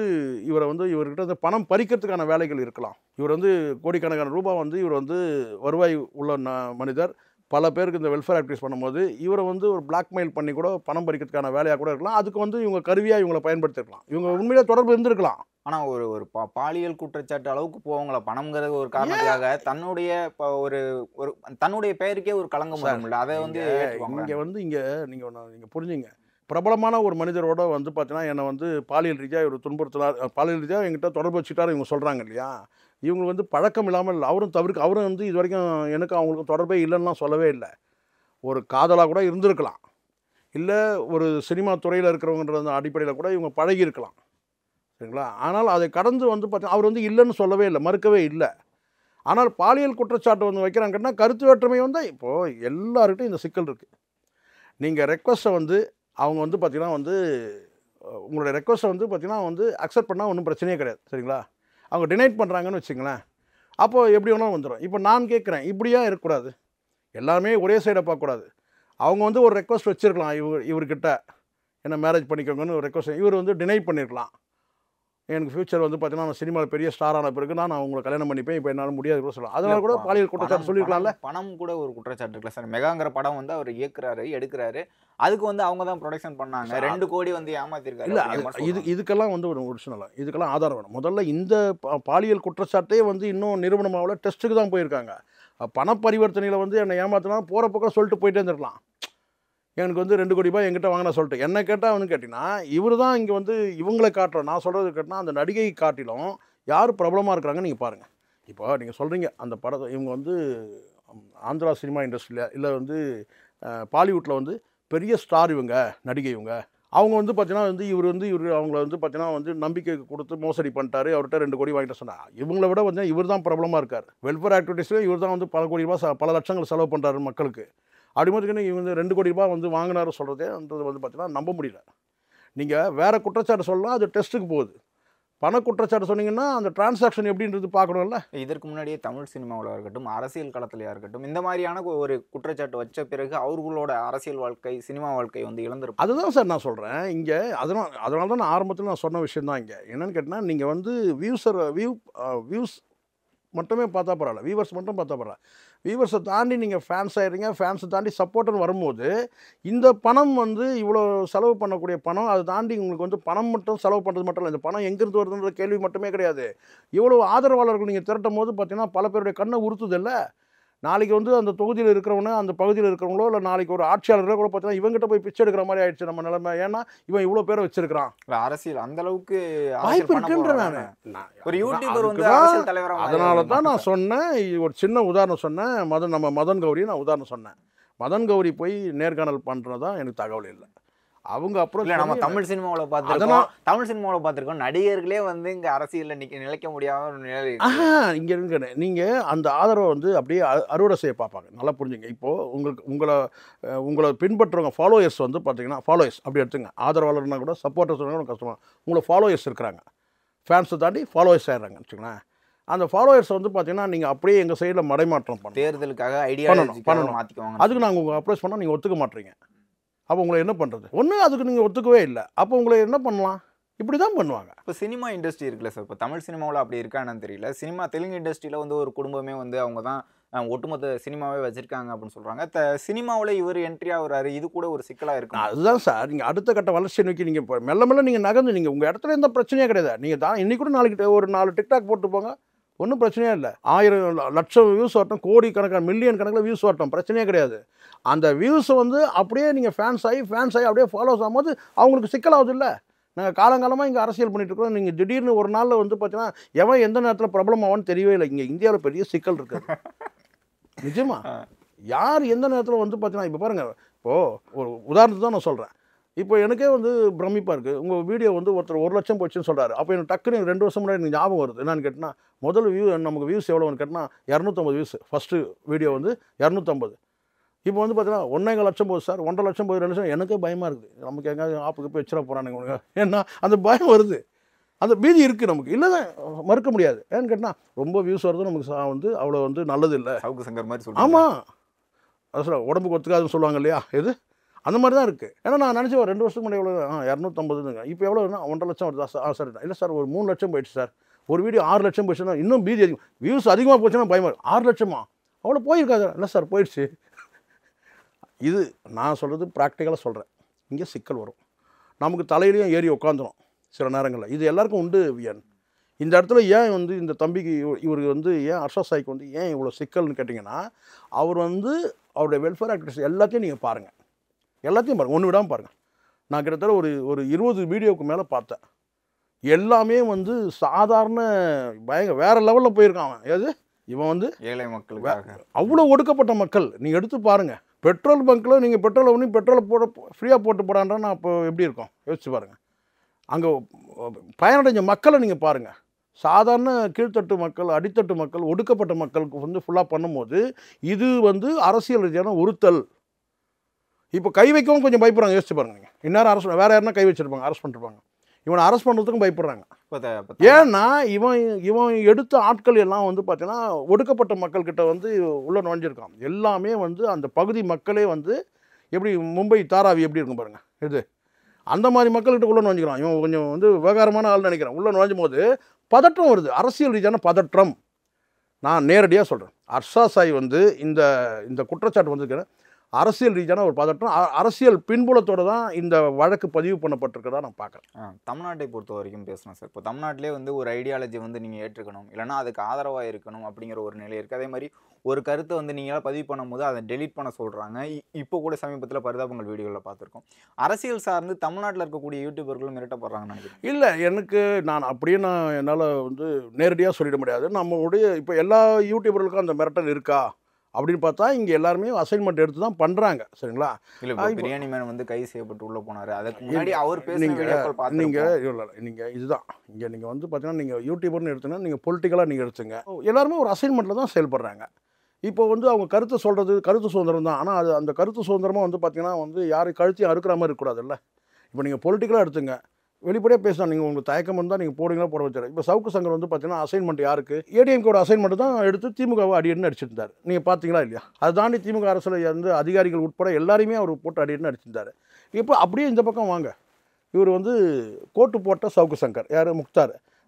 இவர்கிட்ட வந்து பணம் பறிக்கிறதுக்கான வேலைகள் இருக்கலாம். இவர் வந்து கோடிக்கணக்கான ரூபாய் வந்து இவர் வந்து வருவாய் உள்ள மனிதர். பல பேருக்கு இந்த வெல்ஃபேர் ஆக்டிவிட்டிஸ் பண்ணும்போது இவரை வந்து ஒரு பிளாக்மெயில் பண்ணி கூட பணம் பறிக்கிறதுக்கான வேலையாக கூட இருக்கலாம். அதுக்கு வந்து இவங்க கருவியாக இவங்களை பயன்படுத்திருக்கலாம். இவங்க உண்மையிலே தொடர்பு இருந்திருக்கலாம். ஆனால் ஒரு பாலியல் குற்றச்சாட்டு அளவுக்கு போவாங்களா? பணம்ங்கிறது ஒரு காரணத்துக்காக தன்னுடைய பெயருக்கே ஒரு களங்கம் வரும்ல. அதை வந்து நீங்கள் புரிஞ்சுங்க. பிரபலமான ஒரு மனிதரோட வந்து பார்த்தீங்கன்னா என்னை வந்து பாலியல் ரீதியாக இவர் துன்புறுத்தினார், பாலியல் ரீதியாக எங்கிட்ட தொடர்பு வச்சுட்டார் இவங்க சொல்கிறாங்க இல்லையா. இவங்க வந்து பழக்கம் இல்லாமல் அவரும் வந்து இது வரைக்கும் எனக்கு அவங்களுக்கும் தொடர்பே இல்லைன்னா சொல்லவே இல்லை. ஒரு காதலாக கூட இருந்திருக்கலாம், இல்லை ஒரு சினிமா துறையில் இருக்கிறவங்கன்ற அடிப்படையில் கூட இவங்க பழகியிருக்கலாம். சரிங்களா? ஆனால் அதை கடந்து வந்து பார்த்தீங்கன்னா அவர் வந்து இல்லைன்னு சொல்லவே இல்லை, மறுக்கவே இல்லை. ஆனால் பாலியல் குற்றச்சாட்டு வந்து வைக்கிறாங்கன்னா கருத்து வேற்றுமை வந்து இப்போது எல்லாருக்கிட்டையும் இந்த சிக்கல் இருக்குது. நீங்கள் ரெக்வஸ்ட்டை வந்து அவங்க வந்து பார்த்திங்கன்னா வந்து உங்களுடைய ரெக்வஸ்ட்டை வந்து பார்த்திங்கன்னா வந்து அக்செப்ட் பண்ணால் ஒன்றும் பிரச்சனையே கிடையாது. சரிங்களா? அவங்க டினைட் பண்ணுறாங்கன்னு வச்சுங்களேன், அப்போது எப்படி வேணாலும் வந்துடும். இப்போ நான் கேட்குறேன், இப்படியா இருக்கக்கூடாது, எல்லாருமே ஒரே சைடை பார்க்கக்கூடாது. அவங்க வந்து ஒரு ரெக்வஸ்ட் வச்சுருக்கலாம், இவர்கிட்ட என்ன மேரேஜ் பண்ணிக்கோங்கன்னு ஒரு ரெக்வஸ்ட் இவர் வந்து டினை பண்ணியிருக்கலாம். எனக்கு ஃபியூச்சர் வந்து பார்த்தீங்கன்னா நான் சினிமாவில் பெரிய ஸ்டாரான பிறகு நான் அவங்களை கல்யாணம் பண்ணிப்பேன், இப்போ என்னால் முடியாது கூட சொல்லலாம். அதனால கூட பாலியல் குற்றச்சாட்டு சொல்லியிருக்கலாம்ல. பணம் கூட ஒரு குற்றச்சாட்டு இருக்குல்ல சார். மெகாங்கிற படம் வந்து அவர் எடுக்கிறாரு, அதுக்கு வந்து அவங்க தான் ப்ரொடக்ஷன் பண்ணாங்க, 2 கோடி வந்து ஏமாத்திருக்காரு. இல்லை இதுக்கெல்லாம் வந்து ஒரு விஷயம் இல்லை, இதுக்கெல்லாம் ஆதாரம் வேணும். முதல்ல இந்த பாலியல் குற்றச்சாட்டே வந்து இன்னும் நிறுவனமாவில் டெஸ்ட்டுக்கு தான் போயிருக்காங்க. பண பரிவர்த்தனையில் வந்து என்னை ஏமாத்தினா போகிற பக்கம் சொல்லிட்டு போயிட்டே இருந்திருக்கலாம். எனக்கு வந்து 2 கோடி ரூபாய் என்கிட்ட வாங்கினா சொல்லிட்டு என்ன கேட்டால் வந்து கேட்டிங்கன்னா இவர் தான் இங்கே வந்து இவங்களை காட்டுறோம். நான் சொல்கிறது கேட்டால் அந்த நடிகை காட்டிலும் யார் பிரபலமாக இருக்கிறாங்கன்னு நீங்கள் பாருங்கள். இப்போ நீங்கள் சொல்கிறீங்க அந்த படத்தை இவங்க வந்து ஆந்திரா சினிமா இண்டஸ்ட்ரியில் இல்லை வந்து பாலிவுட்டில் வந்து பெரிய ஸ்டார் இவங்க நடிகை இவங்க. அவங்க வந்து பார்த்தீங்கன்னா வந்து இவர் அவங்கள வந்து பார்த்தீங்கன்னா வந்து நம்பிக்கை கொடுத்து மோசடி பண்ணிட்டாரு, அவர்கிட்ட 2 கோடி வாங்கிட்டு சொன்னார். இவங்களை விட வந்து இவர் தான் பிரபலமாக இருக்கார். வெல்ஃபேர் ஆக்டிவிட்டீஸில் இவர் தான் வந்து பல கோடி ரூபாய் பல லட்சங்கள் செலவு பண்ணுறாரு மக்களுக்கு. அப்படிமாதிரி இவங்க 2 கோடி ரூபாய் வந்து வாங்கினாரு சொல்கிறதே வந்து பார்த்தீங்கன்னா நம்ப முடியல. நீங்கள் வேறு குற்றச்சாட்டு சொல்லலாம், அது டெஸ்ட்டுக்கு போகுது. பண குற்றச்சாட்டு சொன்னீங்கன்னா அந்த டிரான்சாக்ஷன் எப்படின்றது பார்க்கணும்ல. இதற்கு முன்னாடியே தமிழ் சினிமாவில் இருக்கட்டும், அரசியல் களத்திலையா இருக்கட்டும், இந்த மாதிரியான ஒரு குற்றச்சாட்டு வச்ச பிறகு அவர்களோட அரசியல் வாழ்க்கை, சினிமா வாழ்க்கை வந்து இழந்திருக்கும். அதுதான் சார் நான் சொல்கிறேன். இங்கே அதனால தான் நான் ஆரம்பத்தில் நான் சொன்ன விஷயம் தான். இங்கே என்னென்னு கேட்டால், நீங்கள் வந்து வியூஸ் மட்டுமே பார்த்தா பரவாயில்ல, வியூவர்ஸ் மட்டும் பார்த்தா பரவாயில்ல. வியூவர்ஸை தாண்டி நீங்கள் ஃபேன்ஸ் ஆகிடுறீங்க, ஃபேன்ஸை தாண்டி சப்போர்ட்டர்னு வரும்போது இந்த பணம் வந்து இவ்வளோ செலவு பண்ணக்கூடிய பணம், அதை தாண்டி உங்களுக்கு வந்து பணம் மட்டும் செலவு பண்ணுறது மட்டும் இல்லை, இந்த பணம் எங்கேருந்து வருதுன்ற கேள்வி மட்டுமே கிடையாது. இவ்வளோ ஆதரவாளர்கள் நீங்கள் திரட்டும் போது பார்த்தீங்கன்னா பல பேருடைய கண்ணை உறுத்துது இல்லை. நாளைக்கு வந்து அந்த தொகுதியில் இருக்கிறவங்க, அந்த பகுதியில் இருக்கிறவங்களோ, இல்லை நாளைக்கு ஒரு ஆட்சியாளர்களோ கூட பார்த்தீங்கன்னா இவங்ககிட்ட போய் பிச்சை எடுக்கிற மாதிரி ஆயிடுச்சு நம்ம நிலைமை. ஏன்னா இவன் இவ்வளோ பேரை வச்சிருக்கிறான். அரசியல் அந்த அளவுக்கு வாய்ப்பு இருக்குன்ற நான் ஒரு யூடியூபர் வந்து அரசியல் தலைவரா. அதனால தான் நான் சொன்னேன், ஒரு சின்ன உதாரணம் சொன்னேன். நம்ம மதன் கௌரி நான் உதாரணம் சொன்னேன். மதன் கௌரி போய் நேர்காணல் பண்ணுறதா எனக்கு தகவல் இல்லை. அவங்க அப்புறம் இல்லை, நம்ம தமிழ் சினிமாவில் பார்த்துருக்கோம், நடிகர்களே வந்து இங்கே அரசியலில் நிலைக்க முடியாத ஒரு நிலை. இங்கே இருங்க, நீங்கள் அந்த ஆதரவை வந்து அப்படியே அறுவடை செய்ய பார்ப்பாங்க. நல்லா புரிஞ்சுங்க. இப்போது உங்களை பின்பற்றுறவங்க ஃபாலோயர்ஸ் வந்து பார்த்தீங்கன்னா, ஃபாலோயர்ஸ் அப்படி எடுத்துங்க, ஆதரவாளர்னா கூட சப்போர்ட்டர்ஸ் கூட கஷ்டமாக உங்களை ஃபாலோயர்ஸ் இருக்கிறாங்க, ஃபேன்ஸை தாண்டி ஃபாலோயர்ஸ் ஆகிடுறாங்கன்னு வச்சுக்கோங்களேன். அந்த ஃபாலோயர்ஸ் வந்து பார்த்தீங்கன்னா நீங்கள் அப்படியே எங்கள் சைடில் மடைமாற்றம் பண்ணணும், தேர்தலுக்காக ஐடியாலஜிக்காக மாற்றிக்குவாங்க. அதுக்கு நாங்கள் உங்கள் அப்ரோச் பண்ணால் நீங்கள் ஒத்துக்க மாட்டீங்க. அப்போ உங்களை என்ன பண்ணுறது? ஒன்று அதுக்கு நீங்கள் ஒத்துக்கவே இல்லை, அப்போ உங்களை என்ன பண்ணலாம்? இப்படி தான் பண்ணுவாங்க. இப்போ சினிமா இண்டஸ்ட்ரி இருக்குல்ல சார், இப்போ தமிழ் சினிமாவில் அப்படி இருக்கான்னு தெரியல. தெலுங்கு இண்டஸ்ட்ரியில் வந்து ஒரு குடும்பமே வந்து அவங்க தான் ஒட்டுமொத்த சினிமாவே வச்சுருக்காங்க அப்படின்னு சொல்கிறாங்க. சினிமாவில் இவர் என்ட்ரி ஆகுறாரு, இது கூட ஒரு சிக்கலாக இருக்கும். அதுதான் சார், நீங்கள் அடுத்த கட்ட வளர்ச்சியை நோக்கி நீங்கள் இப்போ மெல்ல மெல்ல நீங்கள் நகர்ந்து, நீங்கள் உங்கள் இடத்துல எந்த பிரச்சனையே கிடையாது. நீங்கள் தான் இன்றைக்கி கூட நாளைக்கு ஒரு 4 டிக்டாக் போட்டு போங்க, ஒன்றும் பிரச்சனையே இல்லை. 1000 லட்சம் வியூஸ் வரட்டும், கோடி கணக்கான மில்லியன் கணக்கில் வியூஸ் வரட்டும், பிரச்சனையே கிடையாது. அந்த வியூஸை வந்து அப்படியே நீங்கள் ஃபேன்ஸ் ஆகி அப்படியே ஃபாலோஸ் ஆகும்போது அவங்களுக்கு சிக்கலாகுது இல்லை. நாங்கள் காலங்காலமாக இங்கே அரசியல் பண்ணிகிட்ருக்கோம். நீங்கள் திடீர்னு ஒரு நாளில் வந்து பார்த்தீங்கன்னா எவன் எந்த நேரத்தில் ப்ராப்ளம் ஆவான்னு தெரியவே இல்லை. இங்கே இந்தியாவில் பெரிய சிக்கல் இருக்குது நிஜமா. யார் எந்த நேரத்தில் வந்து பார்த்தீங்கன்னா, இப்போ பாருங்கள், இப்போது ஒரு உதாரணத்தை தான் நான் சொல்கிறேன். இப்போ எனக்கே வந்து பிரமிப்பாக இருக்குது. உங்கள் வீடியோ வந்து ஒருத்தர் 1 லட்சம் போச்சுன்னு சொல்கிறாரு. அப்போ எனக்கு டக்குன்னு 2 வருஷம் முன்னாடி எனக்கு ஞாபகம் வருது. என்னன்னு கேட்டால், முதல் நமக்கு வியூஸ் எவ்வளோன்னு கேட்டால் 250 வியூஸ். ஃபஸ்ட்டு வீடியோ வந்து 250. இப்போ வந்து பார்த்தீங்கன்னா 1.25 லட்சம் போகுது சார், 1.5 லட்சம் போகுது, 2 லட்சம். எனக்கே பயமாக இருக்குது. நமக்கு எங்கேயாவது ஆப்புக்கு போய் வச்சிட போகிறானுங்க உனக்கு. ஏன்னா அந்த பயம் வருது, அந்த பீதி இருக்குது நமக்கு. இல்லை தான் மறுக்க முடியாது. ஏன்னு கேட்டால் ரொம்ப வியூஸ் வருது நமக்கு வந்து அவ்வளோ வந்து நல்லது இல்லை. சவுக்கு சங்கர் மாதிரி சொல்லுவாங்க. ஆமாம், அது சொல்ல உடம்புக்கு ஒத்துக்காதுன்னு சொல்லுவாங்க இல்லையா, எது அந்த மாதிரி தான் இருக்குது. ஏன்னா நான் நினச்சேன் 2 வருஷத்துக்கு முன்னாடி எவ்வளோ 250ங்க, இப்போ எவ்வளோன்னா 1.5 லட்சம் வருதா சார்? இல்லை சார், ஒரு 3 லட்சம் போயிடுச்சு சார். ஒரு வீடியோ 6 லட்சம் போயிடுச்சுன்னா இன்னும் பீதி அதிகம். வியூஸ் அதிகமாக போச்சுன்னா பயமாக இருக்கும். 6 லட்சமா அவ்வளோ போயிருக்காது. இல்லை சார், போயிடுச்சு. இது நான் சொல்கிறது ப்ராக்டிக்கலாக சொல்கிறேன். இங்கே சிக்கல் வரும், நமக்கு தலையிலையும் ஏறி உட்காந்துரும் சில நேரங்களில். இது எல்லாருக்கும் உண்டு வியன். இந்த இடத்துல ஏன் வந்து இந்த தம்பிக்கு இவருக்கு வந்து ஏன் ஹர்ஷா சாய்க்கு வந்து ஏன் இவ்வளோ சிக்கல்னு கேட்டிங்கன்னா, அவர் வந்து அவருடைய வெல்ஃபேர் ஆக்டிவிட்டிஸ் எல்லாத்தையும் நீங்கள் பாருங்கள், எல்லாத்தையும் பாருங்கள், ஒன்று விடாமல் பாருங்கள். நான் கிட்டத்தட்ட ஒரு 20 வீடியோவுக்கு மேலே பார்த்தேன். எல்லாமே வந்து சாதாரண வேறு லெவலில் போயிருக்கான் அவன். ஏது இவன் வந்து ஏழை மக்களுக்காக அவ்வளோ ஒடுக்கப்பட்ட மக்கள். நீங்கள் எடுத்து பாருங்கள், பெட்ரோல் பங்க்கில் நீங்கள் பெட்ரோலை ஃப்ரீயாக போட்டு போடான்றா அப்போ எப்படி இருக்கும் யோசிச்சு பாருங்கள். அங்கே பயனடைஞ்ச மக்களை நீங்கள் பாருங்கள். சாதாரண கீழ்த்தட்டு மக்கள், அடித்தட்டு மக்கள், ஒடுக்கப்பட்ட மக்களுக்கு வந்து ஃபுல்லாக பண்ணும்போது இது வந்து அரசியல் ரீதியான உறுத்தல். இப்போ கை வைக்கவும் கொஞ்சம் பயப்படுறாங்க. யோசிச்சு பாருங்க, நீங்கள் இந்நேரம் அரெஸ்ட் வேறு யாருன்னா கை வச்சுருப்பாங்க, அரெஸ்ட் பண்ணிருப்பாங்க. இவனை அரெஸ்ட் பண்ணுறதுக்கும் பயப்படுறாங்க. ஏன்னா இவன் எடுத்த ஆட்கள் எல்லாம் வந்து பார்த்தீங்கன்னா ஒடுக்கப்பட்ட மக்கள்கிட்ட வந்து உள்ள நுழைஞ்சிருக்கான். எல்லாமே வந்து அந்த பகுதி மக்களே வந்து எப்படி மும்பை தாராவி எப்படி இருக்கும் பாருங்கள், இது அந்த மாதிரி மக்கள்கிட்ட உள்ள நுழைஞ்சிக்கிறான். இவன் கொஞ்சம் வந்து விவகாரமான ஆள் நினைக்கிறேன். உள்ள நுழைஞ்சும் போது பதற்றம் வருது, அரசியல் ரீதியான பதற்றம். நான் நேரடியாக சொல்கிறேன், ஹர்ஷா சாய் வந்து இந்த குற்றச்சாட்டு வந்திருக்கிறேன், அரசியல் ரீதியான ஒரு பதற்றம், அரசியல் பின்புலத்தோடு தான் இந்த வழக்கு பதிவு பண்ணப்பட்டிருக்கிறதா நான் பார்க்குறேன். தமிழ்நாட்டை பொறுத்த வரைக்கும் பேசணும் சார். இப்போ தமிழ்நாட்டிலே வந்து ஒரு ஐடியாலஜி வந்து நீங்கள் ஏற்றுக்கணும், இல்லைனா அதுக்கு ஆதரவாக இருக்கணும் அப்படிங்கிற ஒரு நிலை இருக்குது. அதே மாதிரி ஒரு கருத்தை வந்து நீங்களாம் பதிவு பண்ணும்போது அதை டெலீட் பண்ண சொல்கிறாங்க. இப்போ கூட சமீபத்தில் பரிதாபங்கள் வீடியோவில் பார்த்துருக்கோம். அரசியல் சார்ந்து தமிழ்நாட்டில் இருக்கக்கூடிய யூடியூபர்களும் மிரட்டப்படுறாங்கன்னு நினைக்கிறேன். இல்லை, நான் என்னால் வந்து நேரடியாக சொல்லிட முடியாது. நம்மளுடைய இப்போ எல்லா யூடியூபர்களுக்கும் அந்த மிரட்டல் இருக்கா அப்படின்னு பார்த்தா இங்கே எல்லாருமே அசைன்மெண்ட் எடுத்து தான் பண்ணுறாங்க. சரிங்களா? இல்லை, பிரியாணி மேன் வந்து கைது செய்யப்பட்டு உள்ளே போனார். அதுக்கு முன்னாடி அவர் நீங்கள் இதுதான் இங்கே நீங்கள் வந்து பார்த்தீங்கன்னா நீங்கள் யூடியூபர்னு எடுத்தீங்கன்னா நீங்கள் பொலிட்டிக்கலாக நீங்கள் எடுத்துங்க. எல்லாருமே ஒரு அசைன்மெண்ட்டில் தான் செயல்படுறாங்க. இப்போ வந்து அவங்க கருத்தை சொல்கிறது கருத்து சுதந்திரம் தான். ஆனால் அந்த கருத்து சுதந்திரமாக வந்து பார்த்திங்கன்னா வந்து யாரும் கழுத்தையும் அறுக்கிற மாதிரி இருக்கக்கூடாதுல்ல. இப்போ நீங்கள் பொலிட்டிக்கலாக எடுத்துங்க, வெளிப்படையாக பேசலாம். நீங்கள் உங்களுக்கு தயக்கம் இருந்தால் நீங்கள் போடுங்களா போட வச்சாரு. இப்போ சவுக்கு சங்கர் வந்து பார்த்தீங்கன்னா அசைன்மெண்ட் யாருக்கு, ஏடிஎம்கோட அசைன்மெண்ட் தான் எடுத்து திமுகவை அடியடின்னு அடிச்சிருந்தார். நீங்கள் பார்த்தீங்களா இல்லையா? அதை தாண்டி திமுக அரசில் வந்து அதிகாரிகள் உட்பட எல்லாரையுமே அவர் போட்டு அடியடின்னு அடிச்சிருந்தார். இப்போ அப்படியே இந்த பக்கம் வாங்க, இவர் வந்து கோட்டு போட்ட சவுக்கு சங்கர் யார்,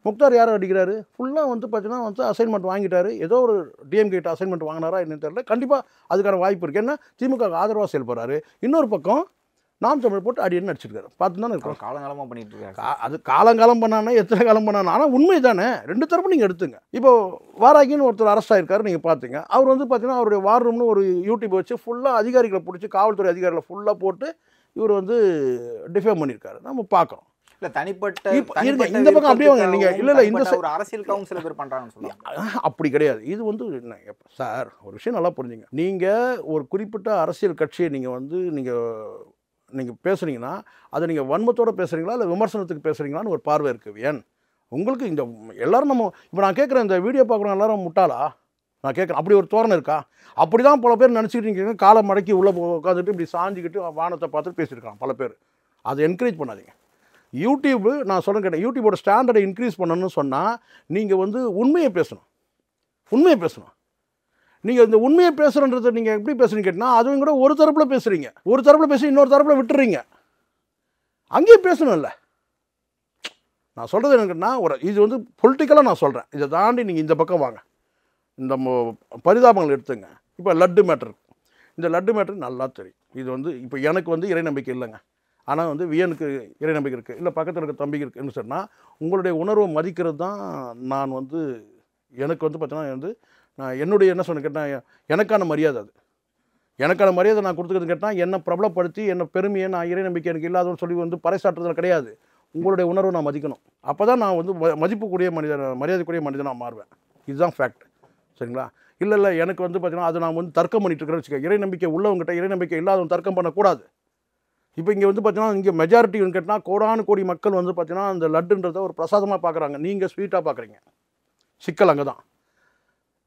முக்தார் யாரை அடிக்கிறாரு, ஃபுல்லாக வந்து பார்த்தீங்கன்னா வந்து அசைன்மெண்ட் வாங்கிட்டாரு. ஏதோ ஒரு டிஎம்கே கிட்ட அசைன்மெண்ட் வாங்கினாரா என்னன்னு தெரியல. கண்டிப்பாக அதுக்கான வாய்ப்பு இருக்குது. ஏன்னா திமுக ஆதரவாக செயல்படுறாரு. இன்னொரு பக்கம் நாம் தமிழ் போட்டு அடின்னு அடிச்சிருக்காரு. பார்த்து தானே இருக்கோம். காலங்காலமாக பண்ணிட்டு இருக்காரு. அது காலங்காலம் பண்ணானே, எத்தனை காலம் பண்ணானே, ஆனால் உண்மை தானே. ரெண்டு தரப்பு நீங்கள் எடுத்துங்க. இப்போ வாராகின்னு ஒருத்தர் அரெஸ்ட் ஆகிருக்காரு, நீங்கள் பார்த்தீங்க. அவர் வந்து பார்த்தீங்கன்னா அவருடைய வார் ரூம்னு ஒரு யூடியூப் வச்சு ஃபுல்லாக அதிகாரிகளை பிடிச்சி, காவல்துறை அதிகாரிகளை ஃபுல்லாக போட்டு இவர் வந்து டிஃபேம் பண்ணியிருக்காரு. நம்ம பார்க்குறோம். இல்லை தனிப்பட்ட இந்த பக்கம் அப்படியே வாங்க நீங்கள். இல்லை இந்த ஒரு அரசியலுக்காகவும் சில பேர் பண்ணுறாங்கன்னு சொல்லுவாங்க. அப்படி கிடையாது. இது வந்து சார் ஒரு விஷயம் நல்லா புரிஞ்சுங்க. நீங்கள் ஒரு குறிப்பிட்ட அரசியல் கட்சியை நீங்கள் வந்து நீங்கள் பேசுகிறீங்கன்னா அதை நீங்கள் வன்மத்தோடு பேசுகிறீங்களா இல்லை விமர்சனத்துக்கு பேசுகிறீங்களான்னு ஒரு பார்வை இருக்குது. ஏன் உங்களுக்கு இந்த எல்லோரும் நம்ம இப்போ நான் கேட்குறேன், இந்த வீடியோ பார்க்குறோம் எல்லோரும் முட்டாளா? நான் கேட்குறேன், அப்படி ஒரு தோரணை இருக்கா? அப்படி தான் பல பேர் நினச்சிக்கிட்டு இருக்கீங்க. காலை மடக்கி உள்ளே உட்காந்துட்டு இப்படி சாஞ்சிக்கிட்டு வானத்தை பார்த்துட்டு பேசியிருக்காங்க பல பேர். அதை என்கரேஜ் பண்ணாதீங்க. யூடியூப்பு நான் சொல்ல கேட்டேன், யூடியூபோட ஸ்டாண்டர்டை இன்க்ரீஸ் பண்ணணும்னு சொன்னால் நீங்கள் வந்து உண்மையை பேசணும். நீங்கள் இந்த உண்மையை பேசுகிறன்றதை நீங்கள் எப்படி பேசுகிறீங்க கேட்டால், அதுவும் கூட ஒரு தரப்பில் பேசுகிறீங்க, ஒரு தரப்பில் பேசி இன்னொரு தரப்பில் விட்டுறீங்க. அங்கேயும் பேசணும்ல. நான் சொல்கிறது என்னன்னா, இது வந்து பொலிட்டிக்கலாக நான் சொல்கிறேன். இதை தாண்டி நீங்கள் இந்த பக்கம் வாங்க, இந்த பரிதாபங்கள் எடுத்துங்க. இப்போ லட்டு மேட்ரு, இந்த லட்டு மேட்ரு நல்லா தெரியும். இது வந்து இப்போ எனக்கு வந்து இறை நம்பிக்கை இல்லைங்க, ஆனால் வந்து வியனுக்கு இறை நம்பிக்கை இருக்குது, இல்லை பக்கத்தில் இருக்க தம்பிக்கு இருக்குன்னு சொன்னால், உங்களுடைய உணர்வை மதிக்கிறது தான் நான் வந்து எனக்கு வந்து பார்த்தீங்கன்னா வந்து நான் என்னுடைய என்ன சொன்ன கேட்டால் எனக்கான மரியாதை. அது எனக்கான மரியாதை நான் கொடுத்துக்கிறது கேட்டால் என்னை பிரபலப்படுத்தி என்ன பெருமையை நான் இறை நம்பிக்கை எனக்கு இல்லாதவன்னு சொல்லி வந்து பறைசாற்றுறதுல கிடையாது. உங்களுடைய உணர்வை நான் மதிக்கணும். அப்போ தான் நான் வந்து மதிப்புக்குரிய மரியாதைக்குரிய மனிதனாக மாறுவேன். இதுதான் ஃபேக்ட். சரிங்களா? இல்லை எனக்கு வந்து பார்த்தீங்கன்னா அதை நான் வந்து தர்க்கம் பண்ணிட்டு இருக்கிறேன்னு வச்சுக்க. இறை நம்பிக்கை உள்ளவங்ககிட்ட இறை நம்பிக்கை இல்லாதவங்க தர்க்கம் பண்ணக்கூடாது. இப்போ இங்கே வந்து பார்த்தீங்கன்னா இங்கே மெஜாரிட்டின்னு கேட்டால் கோடானு கோடி மக்கள் வந்து பார்த்தீங்கன்னா அந்த லட்டுன்றதை ஒரு பிரசாதமாக பார்க்குறாங்க. நீங்கள் ஸ்வீட்டாக பார்க்குறீங்க. சிக்கல் அங்கே தான்.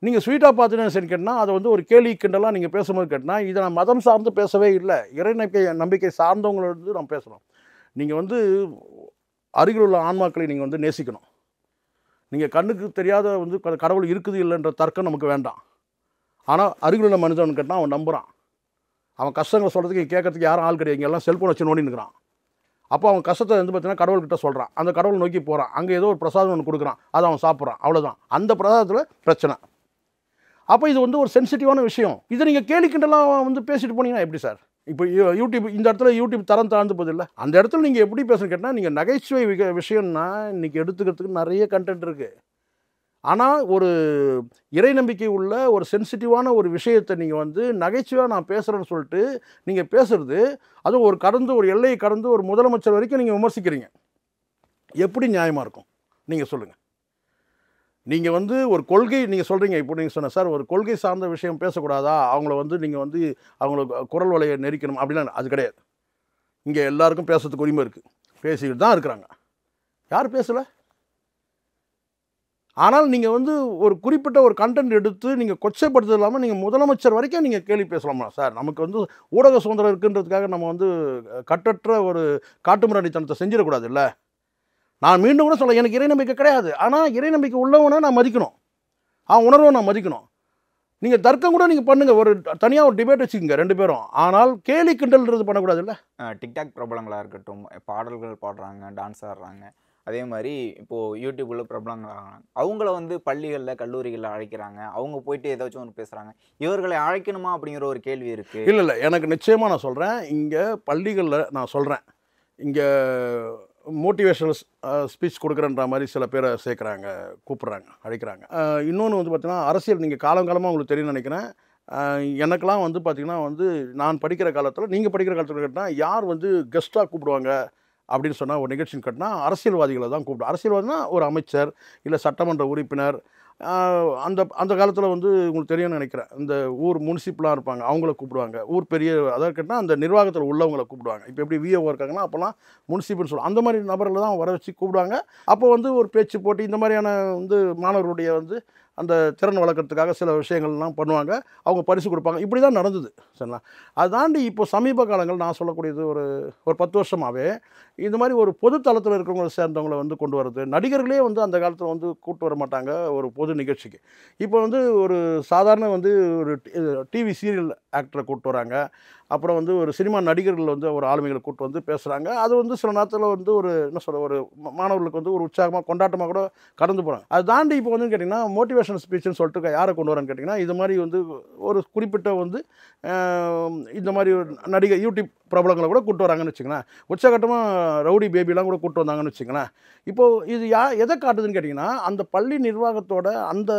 நீங்கள் ஸ்வீட்டாக பார்த்துன்னு சரி கேட்டால் அதை வந்து ஒரு கேலி கிண்டலாக நீங்கள் பேசும்போது கேட்டால் இதை நான் மதம் சார்ந்து பேசவே இல்லை, இறை நம்பிக்கை சார்ந்தவங்களோடு நான் பேசணும். நீங்கள் வந்து அருகில் உள்ள ஆன்மாக்களை நீங்கள் வந்து நேசிக்கணும். நீங்கள் கண்ணுக்கு தெரியாத வந்து கடவுள் இருக்குது இல்லைன்ற தர்க்கம் நமக்கு வேண்டாம். ஆனால் அருகில் உள்ள மனிதன் கேட்டால் அவன் நம்புகிறான். அவன் கஷ்டங்களை சொல்கிறதுக்கு கேட்கறதுக்கு யாரும் ஆள் கிடையாது. இங்கே எல்லாம் செல்ஃபோன் வச்சு நோண்டின்னுக்கிறான். அப்போ அவன் கஷ்டத்தை வந்து பார்த்தீங்கன்னா கடவுள்கிட்ட சொல்கிறான். அந்த கடவுள் நோக்கி போகிறான். அங்கே ஏதோ ஒரு பிரசாதம் ஒன்று கொடுக்குறான், அதை அவன் சாப்பிட்றான். அவ்வளோதான். அந்த பிரசாதத்தில் பிரச்சனை. அப்போ இது வந்து ஒரு சென்சிட்டிவான விஷயம். இதை நீங்கள் கேலி கிண்டலாம் வந்து பேசிட்டு போனீங்கன்னா எப்படி சார்? இப்போ யூடியூப் இந்த இடத்துல யூடியூப் தரம் தாழ்ந்து போகுது இல்லை, அந்த இடத்துல நீங்கள் எப்படி பேசணும்னு கேட்டால், நீங்கள் நகைச்சுவை விஷயம்னா இன்றைக்கி எடுத்துக்கிறதுக்கு நிறைய கண்டென்ட் இருக்குது. ஆனால் ஒரு இறை நம்பிக்கை உள்ள ஒரு சென்சிட்டிவான ஒரு விஷயத்தை நீங்கள் வந்து நகைச்சுவையாக நான் பேசுகிறேன்னு சொல்லிட்டு நீங்கள் பேசுகிறது, அதுவும் ஒரு எல்லையை கடந்து ஒரு முதலமைச்சர் வரைக்கும் நீங்கள் விமர்சிக்கிறீங்க. எப்படி நியாயமாக இருக்கும் நீங்கள் சொல்லுங்கள்? நீங்கள் வந்து ஒரு கொள்கை நீங்கள் சொல்கிறீங்க. இப்போ நீங்கள் சொன்ன சார் ஒரு கொள்கை சார்ந்த விஷயம் பேசக்கூடாதா, அவங்கள வந்து நீங்கள் வந்து அவங்கள குரல் வலையை நெரிக்கணும் அப்படின்னா அது கிடையாது. இங்கே எல்லாருக்கும் பேசுறதுக்கு உரிமை இருக்குது, பேசிக்கிட்டு தான் இருக்கிறாங்க. யார் பேசலை? ஆனால் நீங்கள் வந்து ஒரு குறிப்பிட்ட ஒரு கண்டென்ட் எடுத்து நீங்கள் கொச்சைப்படுத்துறது இல்லாமல் நீங்கள் முதலமைச்சர் வரைக்கும் நீங்கள் கேள்வி பேசலாமா சார்? நமக்கு வந்து ஊடக சுதந்திரம் இருக்குன்றதுக்காக நம்ம வந்து கட்டற்ற ஒரு காட்டுமிராண்டித்தனத்தை செஞ்சிடக்கூடாது இல்லை. நான் மீண்டும் கூட சொல்ல, எனக்கு இறை நம்பிக்கை கிடையாது, ஆனால் இறை நம்பிக்கை உள்ளவனை நான் மதிக்கணும், அவன் உணர்வை நான் மதிக்கணும். நீங்கள் தர்க்கம் கூட நீங்கள் பண்ணுங்கள், ஒரு தனியாக ஒரு டிபேட் வச்சுக்கோங்க ரெண்டு பேரும். ஆனால் கேலி கிண்டல்ன்றது பண்ணக்கூடாது இல்லை. டிக்டாக் பிரபலங்களாக இருக்கட்டும், பாடல்கள் பாடுறாங்க, டான்ஸ் ஆடுறாங்க, அதே மாதிரி இப்போது யூடியூப்பில் பிரபலங்களாகிறாங்க. அவங்கள வந்து பள்ளிகளில் கல்லூரிகளில் அழைக்கிறாங்க, அவங்க போயிட்டு ஏதாச்சும் ஒன்று பேசுகிறாங்க. இவர்களை அழைக்கணுமா அப்படிங்கிற ஒரு கேள்வி இருக்குது. இல்லை எனக்கு நிச்சயமாக நான் சொல்கிறேன், இங்கே பள்ளிகளில் நான் சொல்கிறேன், இங்கே மோட்டிவேஷனல் ஸ்பீச் கொடுக்குறன்ற மாதிரி சில பேரை சேர்க்குறாங்க, கூப்பிட்றாங்க, அழைக்கிறாங்க. இன்னொன்று வந்து பார்த்தீங்கன்னா அரசியல் நீங்கள் காலங்காலமாக உங்களுக்கு தெரியும்னு நினைக்கிறேன். எனக்கெலாம் வந்து பார்த்திங்கன்னா வந்து நான் படிக்கிற காலத்தில், நீங்கள் படிக்கிற காலத்தில் கேட்டால் யார் வந்து கெஸ்ட்டாக கூப்பிடுவாங்க அப்படின்னு சொன்னால் ஒரு நிகழ்ச்சின்னு கேட்டால் அரசியல்வாதிகளை தான் கூப்பிடும். அரசியல்வாதினா ஒரு அமைச்சர் இல்லை சட்டமன்ற உறுப்பினர். அந்த காலத்தில் வந்து உங்களுக்கு தெரியும்னு நினைக்கிறேன், இந்த ஊர் முனிசிபலாக இருப்பாங்க, அவங்கள கூப்பிடுவாங்க. ஊர் பெரிய அதாவது கேட்டால் அந்த நிர்வாகத்தில் உள்ளவங்களை கூப்பிடுவாங்க. இப்போ எப்படி விஓ இருக்காங்கன்னா அப்போல்லாம் முனிசிபல்னு சொல்லுவாங்க. அந்த மாதிரி நபர்களை தான் வர வச்சு கூப்பிடுவாங்க. அப்போ வந்து ஒரு பேச்சு போட்டி இந்த மாதிரியான வந்து மாணவர்களுடைய வந்து அந்த திறன் வளர்க்கறதுக்காக சில விஷயங்கள்லாம் பண்ணுவாங்க, அவங்க பரிசு கொடுப்பாங்க. இப்படி தான் நடந்தது சரிங்களா. அதை தாண்டி இப்போ சமீப காலங்கள் நான் சொல்லக்கூடியது ஒரு ஒரு 10 வருஷமாகவே இந்த மாதிரி ஒரு பொது தளத்தில் இருக்கிறவங்களை சேர்ந்தவங்களை வந்து கொண்டு வரது. நடிகர்களே வந்து அந்த காலத்தில் வந்து கூட்டு வர மாட்டாங்க ஒரு பொது நிகழ்ச்சிக்கு. இப்போ வந்து ஒரு சாதாரண வந்து ஒரு டிவி சீரியல் ஆக்டரை கூப்பிட்டு வராங்க. அப்புறம் வந்து ஒரு சினிமா நடிகர்கள் வந்து ஒரு ஆளுமைகளை கூப்பிட்டு வந்து பேசுகிறாங்க. அது வந்து சில நேரத்தில் வந்து ஒரு என்ன சொல்ல ஒரு மாணவர்களுக்கு வந்து ஒரு உற்சாகமாக கொண்டாட்டமாக கூட கடந்து போகிறாங்க. அதை தாண்டி இப்போ வந்து கேட்டிங்கன்னா மோட்டிவேஷனல் ஸ்பீச்சுன்னு சொல்லிட்டு யாரை கொண்டு வரேன்னு கேட்டிங்கன்னா இது மாதிரி வந்து ஒரு குறிப்பிட்ட வந்து இந்த மாதிரி ஒரு நடிகை யூடியூப் பிரபலங்களை கூட கூப்பிட்டு வராங்கன்னு வச்சுங்களேன். உச்சகட்டமாக ரவுடி பேபிலாம் கூட கூப்பிட்டு வந்தாங்கன்னு வச்சுங்களேன். இப்போது இது எதை காட்டுதுன்னு கேட்டிங்கன்னா அந்த பள்ளி நிர்வாகத்தோட அந்த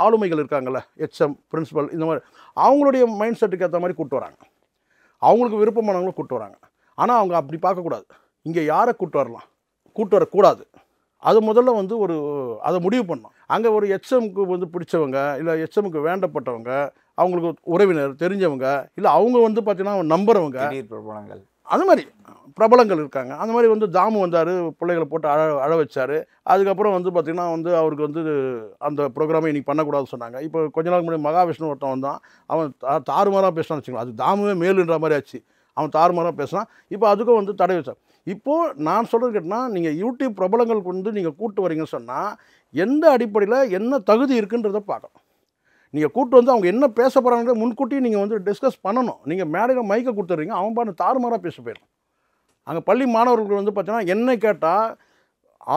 ஆளுமைகள் இருக்காங்கள்ல, ஹெச்எம் பிரின்சிபல் இந்த மாதிரி அவங்களுடைய மைண்ட் செட்டுக்கு ஏற்ற மாதிரி கூப்பிட்டு வராங்க. அவங்களுக்கு விருப்பமானவங்களும் கூப்பிட்டு வராங்க. ஆனால் அவங்க அப்படி பார்க்கக்கூடாது. இங்கே யாரை கூப்பிட்டு வரலாம், கூப்பிட்டு வரக்கூடாது, அது முதல்ல வந்து ஒரு அதை முடிவு பண்ணணும். அங்கே ஒரு ஹெச்எம்க்கு வந்து பிடிச்சவங்க, இல்லை ஹெச்எம்க்கு வேண்டப்பட்டவங்க, அவங்களுக்கு உறவினர் தெரிஞ்சவங்க, இல்லை அவங்க வந்து பார்த்தீங்கன்னா நம்புறவங்க, பிரபலங்கள் அந்த மாதிரி பிரபலங்கள் இருக்காங்க. அந்த மாதிரி வந்து தாமு வந்தார், பிள்ளைகளை போட்டு அழ வச்சார். அதுக்கப்புறம் வந்து பார்த்திங்கன்னா வந்து அவருக்கு வந்து அந்த ப்ரோக்ராமை இன்றைக்கி பண்ணக்கூடாதுன்னு சொன்னாங்க. இப்போ கொஞ்ச நாள் முன்னாடி மகாவிஷ்ணு ஒருத்தன் வந்தான், அவன் தாறுமாறாக பேசினான்னு வச்சுக்கலாம். அது தாமுவே மேலுன்ற மாதிரி ஆச்சு. அவன் தாறுமாறாக பேசினான். இப்போ அதுக்கும் வந்து தடை வச்சான். இப்போது நான் சொல்கிறது கேட்டால் நீங்கள் யூடியூப் பிரபலங்களுக்கு வந்து நீங்கள் கூப்பிட்டு வரீங்கன்னு சொன்னால் எந்த அடிப்படையில் என்ன தகுதி இருக்குன்றதை பார்க்கணும். நீங்கள் கூப்பிட்டு வந்து அவங்க என்ன பேச போகிறாங்க முன்கூட்டியே நீங்கள் வந்து டிஸ்கஸ் பண்ணணும். நீங்கள் மேடையில் மைக்கை கொடுத்துட்றீங்க, அவன் பாட்டு தாறுமாறாக பேச போயிடும். அங்கே பள்ளி மாணவர்கள் வந்து பார்த்தீங்கன்னா என்ன கேட்டால்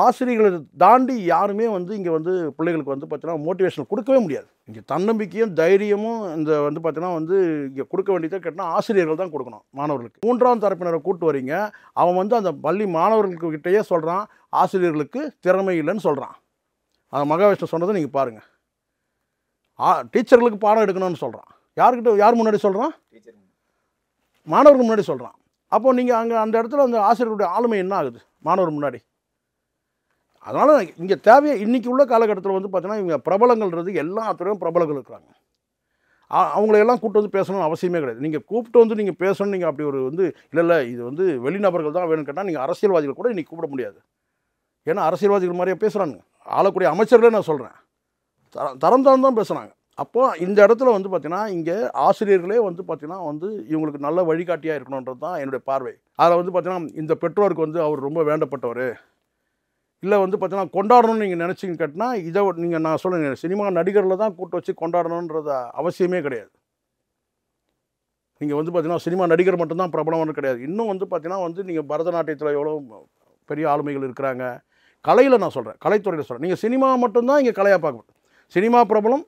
ஆசிரியர்களை தாண்டி யாருமே வந்து இங்கே வந்து பிள்ளைகளுக்கு வந்து பார்த்தீங்கன்னா மோட்டிவேஷன் கொடுக்கவே முடியாது. இங்கே தன்னம்பிக்கையும் தைரியமும் இந்த வந்து பார்த்தீங்கன்னா வந்து இங்கே கொடுக்க வேண்டியதை கேட்டால் ஆசிரியர்கள் தான் கொடுக்கணும் மாணவர்களுக்கு. 3ஆம் தரப்பினரை கூப்பிட்டு வரீங்க, அவன் வந்து அந்த பள்ளி மாணவர்கள்கிட்டயே சொல்கிறான் ஆசிரியர்களுக்கு திறமை இல்லைன்னு சொல்கிறான். அந்த மகாவிஷ்ணு சொன்னதை நீங்கள் பாருங்கள். டீச்சர்களுக்கு பாடம் எடுக்கணும்னு சொல்கிறான். யார் முன்னாடி சொல்கிறான்? மாணவர்கள் முன்னாடி சொல்கிறான். அப்போது நீங்கள் அங்கே அந்த இடத்துல அந்த ஆசிரியர்களுடைய ஆளுமை என்ன ஆகுது மாணவர் முன்னாடி? அதனால் இங்கே தேவையை இன்றைக்கி உள்ள காலகட்டத்தில் வந்து பார்த்தீங்கன்னா இவங்க பிரபலங்கள்ன்றது எல்லா துறையும் பிரபலங்கள் இருக்கிறாங்க. அவங்களையெல்லாம் கூப்பிட்டு வந்து பேசணும்னு அவசியமே கிடையாது. நீங்கள் கூப்பிட்டு வந்து நீங்கள் பேசணும், நீங்கள் அப்படி ஒரு வந்து இல்லை இது வந்து வெளிநபர்கள் தான் வேணும்னு கேட்டால் நீங்கள் அரசியல்வாதிகள் கூட இன்றைக்கி கூப்பிட முடியாது. ஏன்னா அரசியல்வாதிகள் மாதிரியே பேசுகிறாங்க. ஆளக்கூடிய அமைச்சர்களே நான் சொல்கிறேன் தரம் தான் பேசுகிறாங்க. அப்போது இந்த இடத்துல வந்து பார்த்திங்கன்னா இங்கே ஆசிரியர்களே வந்து பார்த்திங்கன்னா வந்து இவங்களுக்கு நல்ல வழிகாட்டியாக இருக்கணுன்றது தான் என்னுடைய பார்வை. அதில் வந்து பார்த்திங்கன்னா இந்த பெற்றோருக்கு வந்து அவர் ரொம்ப வேண்டப்பட்டவர், இல்லை வந்து பார்த்தீங்கன்னா கொண்டாடணும்னு நீங்கள் நினச்சிங்க கேட்டினா இதை நீங்கள் நான் சொல்லுங்கள் சினிமா நடிகரில் தான் கூப்பிட்டு வச்சு கொண்டாடணுன்றது அவசியமே கிடையாது. நீங்கள் வந்து பார்த்தீங்கன்னா சினிமா நடிகர் மட்டும்தான் பிரபலம்னு கிடையாது. இன்னும் வந்து பார்த்தீங்கன்னா வந்து நீங்கள் பரதநாட்டியத்தில் எவ்வளோ பெரிய ஆளுமைகள் இருக்கிறாங்க. கலையில் நான் சொல்கிறேன், கலைத்துறையில் சொல்கிறேன். நீங்கள் சினிமா மட்டும்தான் இங்கே கலையாக பார்க்கணும். சினிமா பிரபலம்,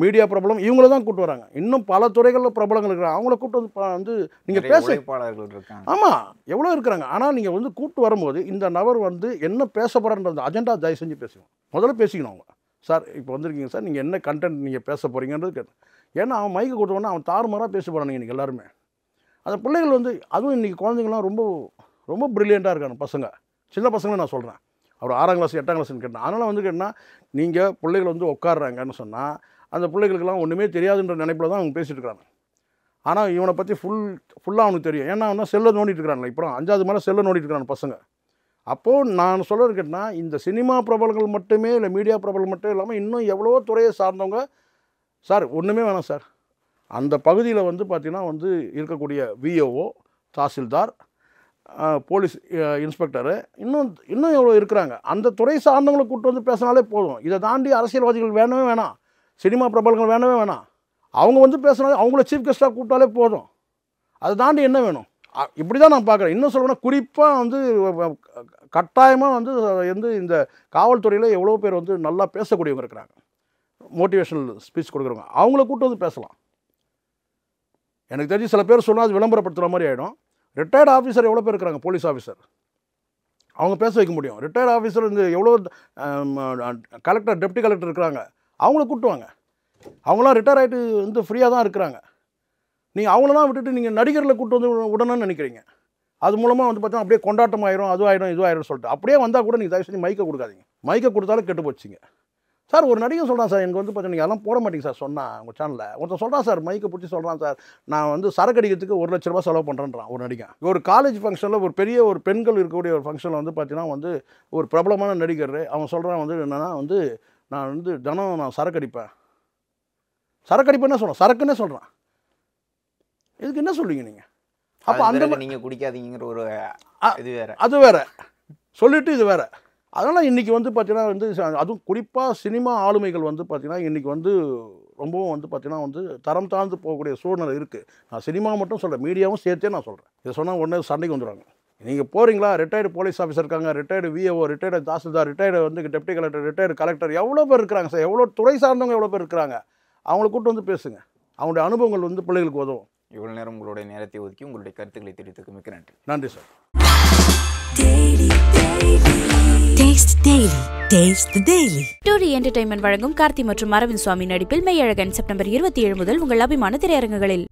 மீடியா பிரபலம் இவங்கள தான் கூப்பிட்டு வராங்க. இன்னும் பல துறைகளில் பிரபலங்கள் இருக்கிறாங்க. அவங்கள கூப்பிட்டு வந்து நீங்கள் இருக்காங்க. ஆமாம் எவ்வளோ இருக்கிறாங்க. ஆனால் நீங்கள் வந்து கூப்பிட்டு வரும்போது இந்த நபர் வந்து என்ன பேச போகிறான்ற அஜெண்டா தயவு செஞ்சு பேசுவோம். முதல்ல பேசிக்கணும். அவங்க சார் இப்போ வந்திருக்கீங்க சார், நீங்கள் என்ன கண்டென்ட் நீங்கள் பேச போகிறீங்கன்றது கேட்டேன். ஏன்னா அவன் மைக்கு கொடுத்தோன்னா அவன் தாறுமாறாக பேச போகிறானுங்க இன்றைக்கி எல்லாருமே. அந்த பிள்ளைகள் வந்து அதுவும் இன்றைக்கி குழந்தைங்களாம் ரொம்ப ரொம்ப ப்ரில்லியண்ட்டாக இருக்காங்க பசங்க, சின்ன பசங்களும் நான் சொல்கிறேன். அவர் 6ஆம் கிளாஸ் 8ஆம் கிளாஸ்ன்னு கேட்டேன். அதனால் வந்து கேட்டால் நீங்கள் பிள்ளைகள் வந்து உட்காடுறாங்கன்னு சொன்னால் அந்த பிள்ளைகளுக்கெல்லாம் ஒன்றுமே தெரியாதுன்ற நினைப்பில் தான் அவங்க பேசிகிட்டு இருக்கிறாங்க. ஆனால் இவனை பற்றி ஃபுல்லாக அவனுக்கு தெரியும். ஏன்னா அவனா செல்லை நோண்டிட்டு இருக்கிறாங்க. இப்போ 5வது மேலே செல்லை நோண்டிட்டு இருக்கிறாங்க பசங்க. அப்போது நான் சொல்கிறது கேட்டால் இந்த சினிமா பிரபலங்கள் மட்டுமே இல்லை மீடியா பிரபலம் மட்டும் இல்லாமல் இன்னும் எவ்வளோ துறையை சார்ந்தவங்க சார் ஒன்றுமே வேணாம் சார். அந்த பகுதியில் வந்து பார்த்திங்கன்னா வந்து இருக்கக்கூடிய விஓஓ, தாசில்தார், போலீஸ் இன்ஸ்பெக்டரு இன்னும் எவ்வளோ இருக்கிறாங்க. அந்த துறை சார்ந்தவங்களை கூப்பிட்டு வந்து பேசினாலே போதும். இதை தாண்டி அரசியல்வாதிகள் வேணவே வேணாம், சினிமா பிரபலங்கள் வேணவே வேணாம். அவங்க வந்து பேசினாலே அவங்கள சீஃப் கெஸ்ட்டாக கூப்பிட்டாலே போதும். அதை தாண்டி என்ன வேணும்? இப்படி தான் நான் பார்க்குறேன். இன்னும் சொல்லணும்னா குறிப்பாக வந்து கட்டாயமாக வந்து இந்த காவல்துறையில் எவ்வளோ பேர் வந்து நல்லா பேசக்கூடியவங்க இருக்கிறாங்க, மோட்டிவேஷனல் ஸ்பீச் கொடுக்குறவங்க. அவங்கள கூப்பிட்டு வந்து பேசலாம். எனக்கு தெரிஞ்சு சில பேர் சொன்னால் அது விளம்பரப்படுத்துகிற மாதிரி ஆகிடும். ரிட்டையர்டு ஆஃபீஸர் எவ்வளோ பேர் இருக்கிறாங்க, போலீஸ் ஆஃபீஸர், அவங்க பேச வைக்க முடியும். ரிட்டையர்டு ஆஃபீஸர் இந்த எவ்வளோ கலெக்டர், டெப்டி கலெக்டர் இருக்கிறாங்க, அவங்கள கூப்பிட்டுவாங்க. அவங்களாம் ரிட்டையர் ஆகிட்டு வந்து ஃப்ரீயாக தான் இருக்கிறாங்க. நீங்கள் அவங்களெல்லாம் விட்டுட்டு நீங்கள் நடிகர்களை கூப்பிட்டு வந்து விடணும்னு நினைக்கிறீங்க. அது மூலமாக வந்து பார்த்தா அப்படியே கொண்டாட்டம் ஆயிரும், அது ஆயிரும், இது ஆயிரும் சொல்லிட்டு அப்படியே வந்தால் கூட நீங்கள் தயவு செஞ்சு மைக்கை கொடுக்காதீங்க. மைக்கை கொடுத்தாலும் கெட்டு போச்சுங்க. சார் ஒரு நடிகை சொல்கிறான் சார், எனக்கு வந்து பார்த்தீங்கன்னா நீங்கள் அதெல்லாம் போட மாட்டீங்க சார் சொன்னால் உங்கள் சேனலில். ஒருத்தன் சொல்கிறான் சார், மைக்கை பிடிச்சி சொல்கிறான் சார், நான் வந்து சரக்கு அடிக்கிறதுக்கு 1 லட்ச ரூபா செலவு பண்ணுறேன்றான் ஒரு நடிகை. ஒரு காலேஜ் ஃபங்க்ஷனில் ஒரு பெரிய ஒரு பெண்கள் இருக்கக்கூடிய ஒரு ஃபங்க்ஷனில் வந்து பார்த்தீங்கன்னா வந்து ஒரு பிரபலமான நடிகர் அவன் சொல்கிறான் வந்து என்னென்னா வந்து நான் வந்து தினம் நான் சரக்கு அடிப்பேன்னு சொல்கிறேன், சரக்குன்னே சொல்கிறேன். இதுக்கு என்ன சொல்றீங்க நீங்கள்? அப்போ அந்த நீங்கள் குடிக்காதீங்கிற ஒரு இது வேறு, அது வேறு சொல்லிவிட்டு இது வேறு. அதனால் இன்றைக்கி வந்து பார்த்தீங்கன்னா வந்து அதுவும் குறிப்பாக சினிமா ஆளுமைகள் வந்து பார்த்தீங்கன்னா இன்றைக்கி வந்து ரொம்பவும் வந்து பார்த்தீங்கன்னா வந்து தரம் தாழ்ந்து போகக்கூடிய சூழ்நிலை இருக்குது. நான் சினிமா மட்டும் சொல்கிறேன், மீடியாவும் சேர்த்தே நான் சொல்கிறேன். இதை சொன்னால் உடனே சண்டைக்கு வந்துடுவாங்க. நீங்கள் போகிறீங்களா, ரிட்டையர்டு போலீஸ் ஆஃபீஸர் இருக்காங்க, retired VAO, retired tahsildar, retired வந்து டெப்டி கலெக்டர், ரிட்டையர்டு கலெக்டர், எவ்வளோ பேர் இருக்கிறாங்க சார், எவ்வளோ துறை சார்ந்தவங்க எவ்வளோ பேர் இருக்கிறாங்க. அவங்கள கூப்பிட்டு வந்து பேசுங்க, அவங்களுடைய அனுபவங்கள் வந்து பிள்ளைகளுக்கு உதவும். இவ்வளோ நேரம் உங்களுடைய நேரத்தை ஒதுக்கி உங்களுடைய கருத்துக்களை தெரிவித்ததுக்கு மிக்க நன்றி. நன்றி சார். டூரி என்டர்டைன்மெண்ட் வழங்கும் கார்த்தி மற்றும் அரவிந்த் சுவாமி நடிப்பில் மெய்யழகன் செப்டம்பர் 27 முதல் உங்கள் அபிமான திரையரங்குகளில்.